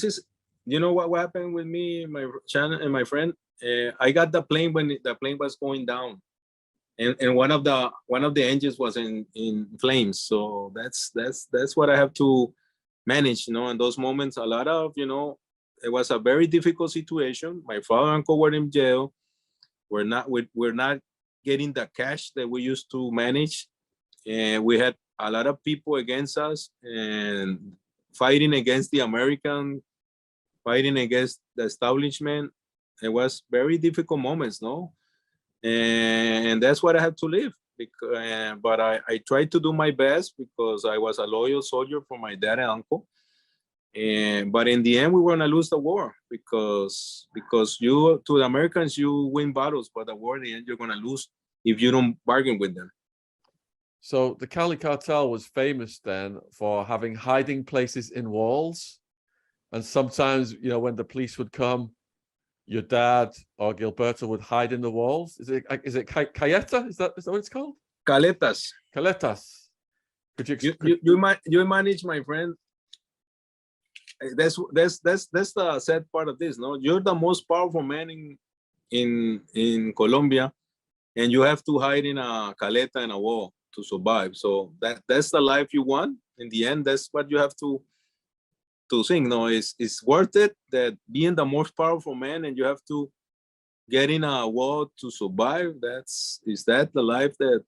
is, what happened with me, my friend. I got the plane when the plane was going down, and one of the engines was in flames. So that's what I have to manage. In those moments, a lot of it was a very difficult situation. My father and uncle were in jail. We're not getting the cash that we used to manage, and we had a lot of people against us and fighting against the American, fighting against the establishment. It was very difficult moments, no? And that's what I had to live. But I tried to do my best because I was a loyal soldier for my dad and uncle. But in the end, we were gonna lose the war because to the Americans you win battles, but the war in the end you're gonna lose if you don't bargain with them. So the Cali Cartel was famous then for having hiding places in walls, and sometimes when the police would come, your dad or Gilberto would hide in the walls. Is it calleta? Is that what it's called? Caletas. Could you manage, my friend. That's the sad part of this, no? You're the most powerful man in Colombia, and you have to hide in a caleta in a wall to survive. So that's the life you want. In the end, that's what you have to think. No, it's worth it that being the most powerful man and you have to get in a wall to survive. Is that the life that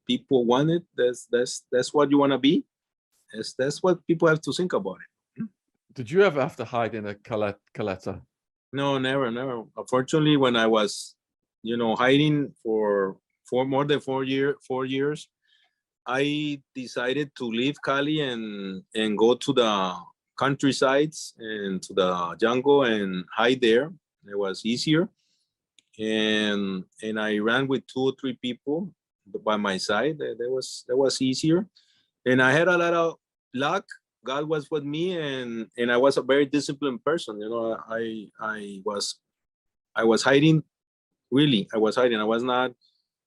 people wanted? That's what you want to be. That's what people have to think about it. Did you ever have to hide in a caleta? No, never. Unfortunately, when I was, hiding for more than 4 years, I decided to leave Cali and go to the countrysides and to the jungle and hide there. It was easier, and I ran with 2 or 3 people by my side. That was easier, and I had a lot of luck. God was with me, and I was a very disciplined person. I was hiding. Really, I was hiding. I was not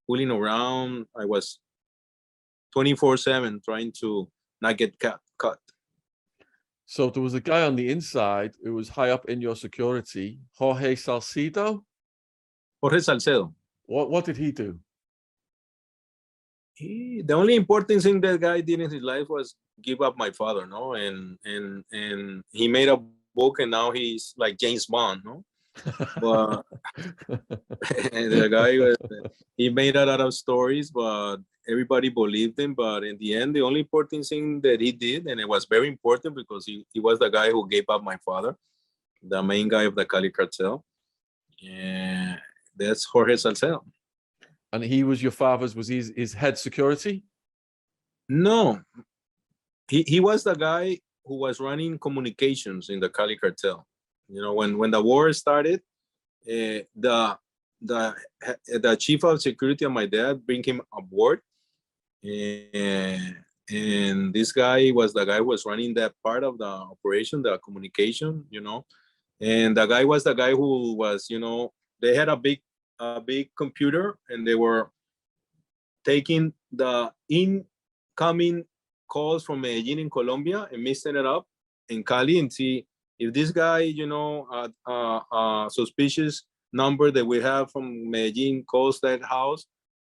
fooling around. I was 24/7 trying to not get caught. So there was a guy on the inside who was high up in your security, Jorge Salcedo. Jorge Salcedo. What did he do? The only important thing that guy did in his life was give up my father, no? And he made a book, and now he's like James Bond, no? But the guy, he made a lot of stories, but everybody believed him. But in the end, the only important thing that he did, and it was very important because he was the guy who gave up my father, the main guy of the Cali Cartel. And that's Jorge Salcedo. And he was your father's, was he his head security? No, he was the guy who was running communications in the Cali Cartel. When the war started, the chief of security of my dad bring him aboard, and this guy was the guy who was running that part of the operation, the communication. And the guy was the guy who was, they had a big computer, and they were taking the incoming calls from Medellin in Colombia and mixing it up in Cali and see if this guy, suspicious number that we have from Medellin calls that house,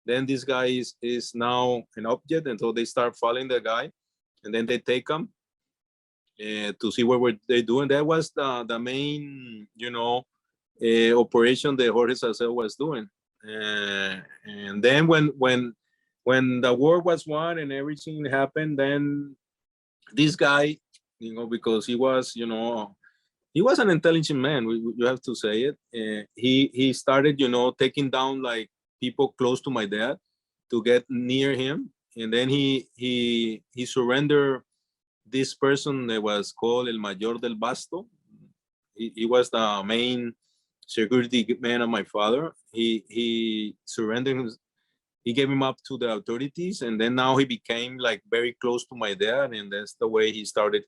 then this guy is now an object, and so they start following the guy, and then they take him to see what were they doing. That was the main, operation that Jorge Salcedo was doing. And then when the war was won and everything happened, then this guy, because he was, he was an intelligent man. You have to say it. He started, taking down like people close to my dad to get near him. And then he surrendered this person that was called El Mayor del Basto. He was the main security man of my father. He surrendered him. He gave him up to the authorities, and then now he became like very close to my dad, and that's the way he started,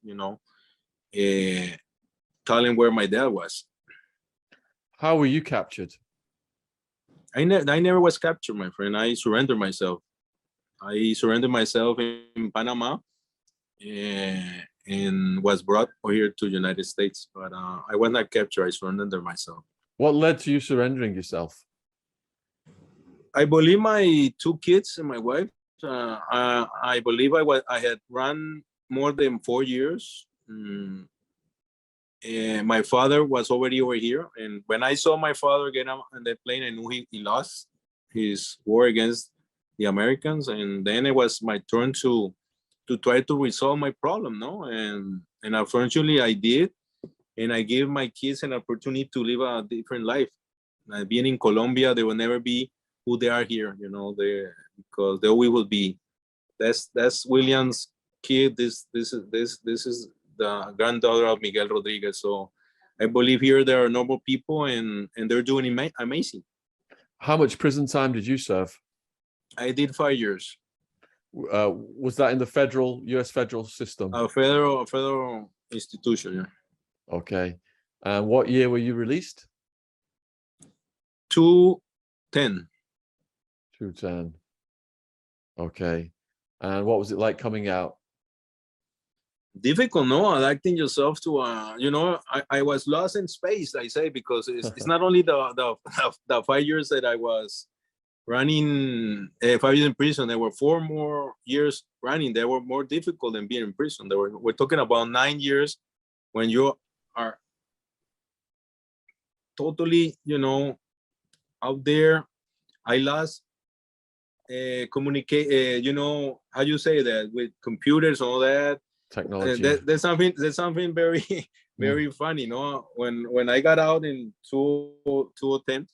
telling where my dad was. How were you captured? I never was captured, my friend. I surrendered myself. I surrendered myself in Panama, and was brought here to the United States. But I was not captured. I surrendered myself. What led to you surrendering yourself? I believe my two kids and my wife. I believe I had run more than 4 years. And my father was already over here. And when I saw my father get on the plane, I knew he lost his war against the Americans. And then it was my turn to try to resolve my problem, no? And unfortunately I did. And I gave my kids an opportunity to live a different life. Being in Colombia, they will never be who they are here, because they always will be. That's William's kid. This is the granddaughter of Miguel Rodríguez. So I believe here there are normal people, and they're doing amazing. How much prison time did you serve? I did 5 years. Was that in the U.S. federal system? A federal institution, yeah. Okay. And what year were you released? 2010. 2010. Okay. And what was it like coming out? Difficult, no? Adapting yourself to, I was lost in space, I say, because it's not only the 5 years that I was running, 5 years in prison. There were 4 more years running. They were more difficult than being in prison. We're talking about 9 years when you are totally, out there. I lost communicate, how you say that, with computers and all that. Technology. There's something very, very funny, no? When I got out in 2010,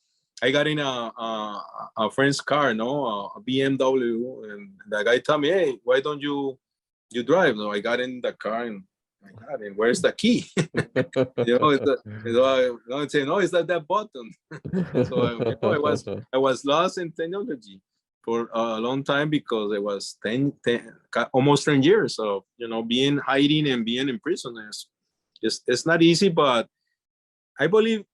I got in a friend's car, no, a BMW, and the guy told me, "Hey, why don't you drive?" No, I got in the car, and my God, and where's the key? I'm saying, no, it's not that button. So I was lost in technology for a long time, because it was almost 10 years of being hiding and being in prison. It's not easy, but I believe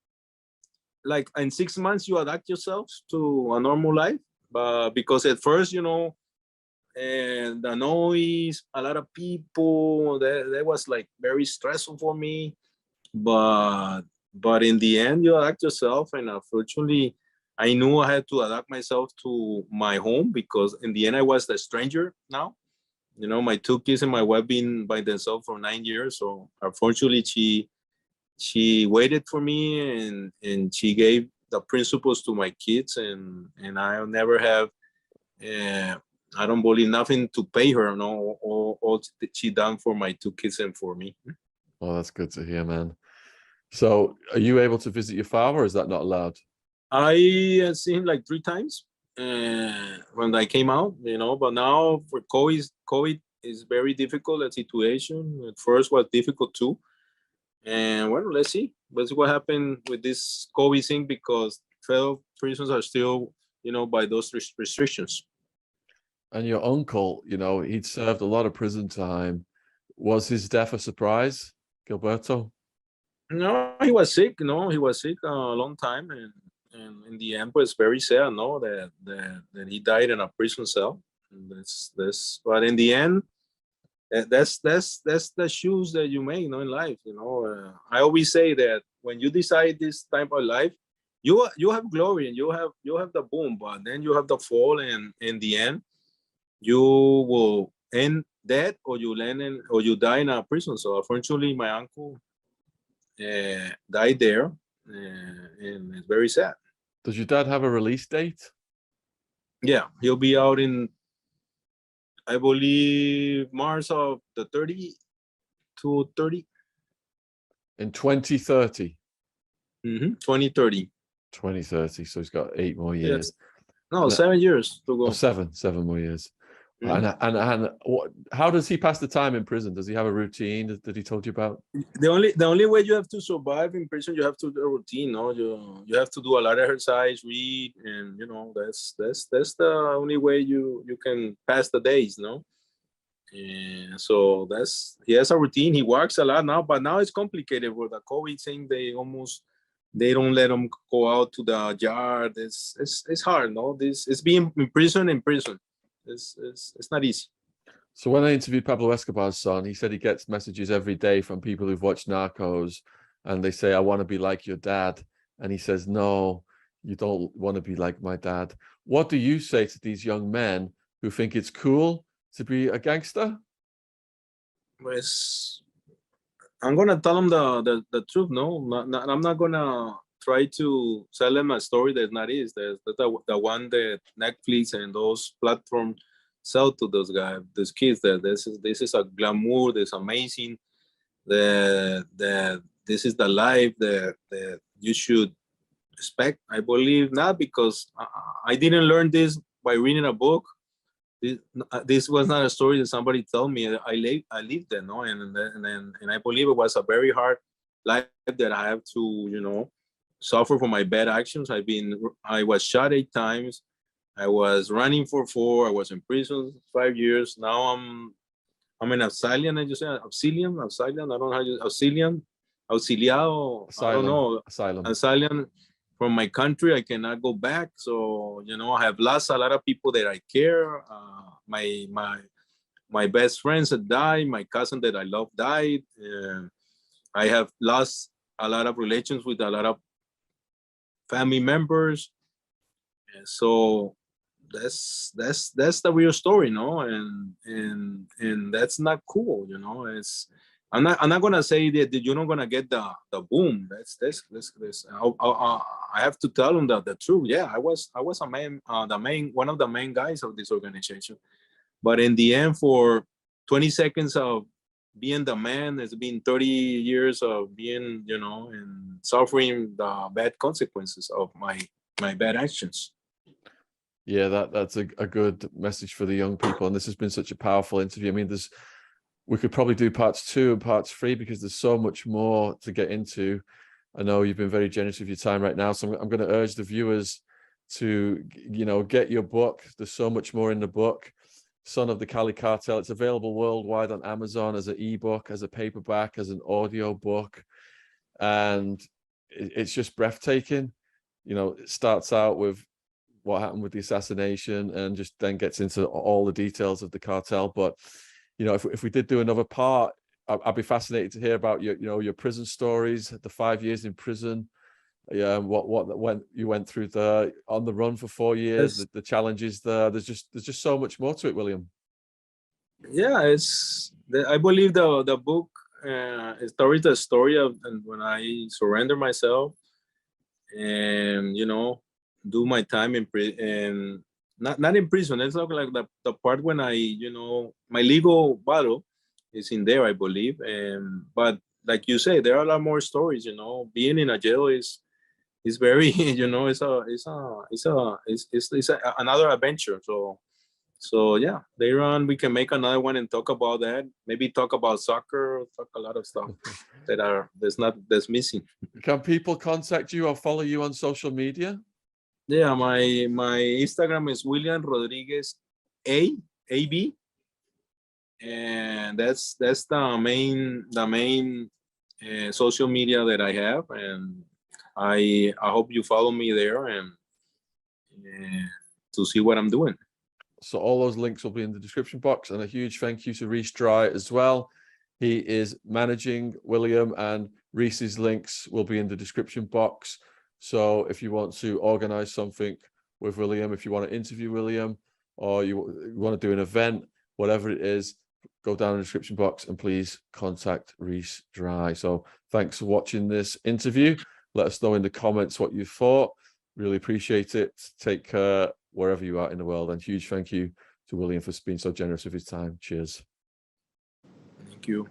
like in 6 months you adapt yourselves to a normal life. But because at first, and the noise, a lot of people, that was like very stressful for me. But in the end, you adapt yourself, and unfortunately, I knew I had to adapt myself to my home, because in the end, I was the stranger now. My 2 kids and my wife been by themselves for 9 years. So unfortunately, she waited for me, and she gave the principles to my kids, and I'll never have, I don't believe, nothing to pay her, no, all she done for my 2 kids and for me. Oh, that's good to hear, man. So are you able to visit your father, or is that not allowed? I seen him like 3 times when I came out, but now for COVID is very difficult, a situation. At first was difficult too. And well, let's see what happened with this COVID thing, because federal prisons are still, by those restrictions. And your uncle, he'd served a lot of prison time. Was his death a surprise, Gilberto? No, he was sick. No, he was sick a long time, and in the end, was very sad. No, that he died in a prison cell. But in the end, that's the shoes that you make, in life. I always say that when you decide this type of life, you have glory and you have the boom, but then you have the fall, and in the end, you will end dead, or you die in a prison. So unfortunately, my uncle died there, and it's very sad. Does your dad have a release date? Yeah, he'll be out in, I believe, March of the 30 to 30. In 2030. 2030. 2030. So he's got 8 more years. No, 7 years to go. Oh, seven more years. And how does he pass the time in prison? Does he have a routine that he told you about? The only way you have to survive in prison, you have to do a routine. No, you have to do a lot of exercise, read, and that's the only way you can pass the days. No, and so he has a routine. He works a lot now, but now it's complicated with the COVID thing. They don't let him go out to the yard. It's hard. No, it's being in prison. It's not easy. So when I interviewed Pablo Escobar's son, he said he gets messages every day from people who've watched Narcos, and they say, "I want to be like your dad," and he says, "No, you don't want to be like my dad." What do you say to these young men who think it's cool to be a gangster? Pues, I'm gonna tell them the truth. No, I'm not gonna try to sell them a story that not is. That's the one that Netflix and those platforms sell to those guys, those kids. That this is a glamour. This amazing. That this is the life that you should expect. I believe not, because I didn't learn this by reading a book. This was not a story that somebody told me. I lived it, no, and I believe it was a very hard life that I have to, suffer for my bad actions. I was shot 8 times. I was running for 4. I was in prison 5 years. Now I'm an auxilium. I just say auxilium. I don't know how you auxilium, auxiliado. Asylum. I don't know. Asylum. Asylum from my country. I cannot go back. So I have lost a lot of people that I care. My best friends have died. My cousin that I love died. I have lost a lot of relations with a lot of family members. And so that's the real story, no? And that's not cool, I'm not gonna say that you're not gonna get the boom. That's I have to tell them the truth. Yeah, I was a man, one of the main guys of this organization. But in the end, for 20 seconds of being the man, it's been 30 years of being, and suffering the bad consequences of my bad actions. Yeah, that's a good message for the young people. And this has been such a powerful interview. I mean, we could probably do parts 2 and parts 3 because there's so much more to get into. I know you've been very generous with your time right now. So I'm going to urge the viewers to, get your book. There's so much more in the book. Son of the Cali Cartel. It's available worldwide on Amazon as an ebook, as a paperback, as an audio book. And it's just breathtaking. It starts out with what happened with the assassination and just then gets into all the details of the cartel. But if we did do another part, I'd be fascinated to hear about your prison stories, the 5 years in prison, when you went through on the run for 4 years, the challenges there. There's just so much more to it, William. Yeah, I believe the book is the story of when I surrender myself and do my time in prison. Not in prison. It's not like the part when my legal battle is in there, I believe. But like you say, there are a lot more stories. Being in a jail is very, it's another adventure. So yeah, later on we can make another one and talk about that. Maybe talk about soccer, talk a lot of stuff that's missing. Can people contact you or follow you on social media? Yeah, my Instagram is William Rodríguez AB, and that's the main social media that I have, and I hope you follow me there and to see what I'm doing. So all those links will be in the description box, and a huge thank you to Reece Dry as well. He is managing William, and Reece's links will be in the description box. So if you want to organize something with William, if you want to interview William, or you want to do an event, whatever it is, go down in the description box and please contact Reece Dry. So thanks for watching this interview. Let us know in the comments what you thought. Really appreciate it. Take care wherever you are in the world. And huge thank you to William for being so generous with his time. Cheers. Thank you.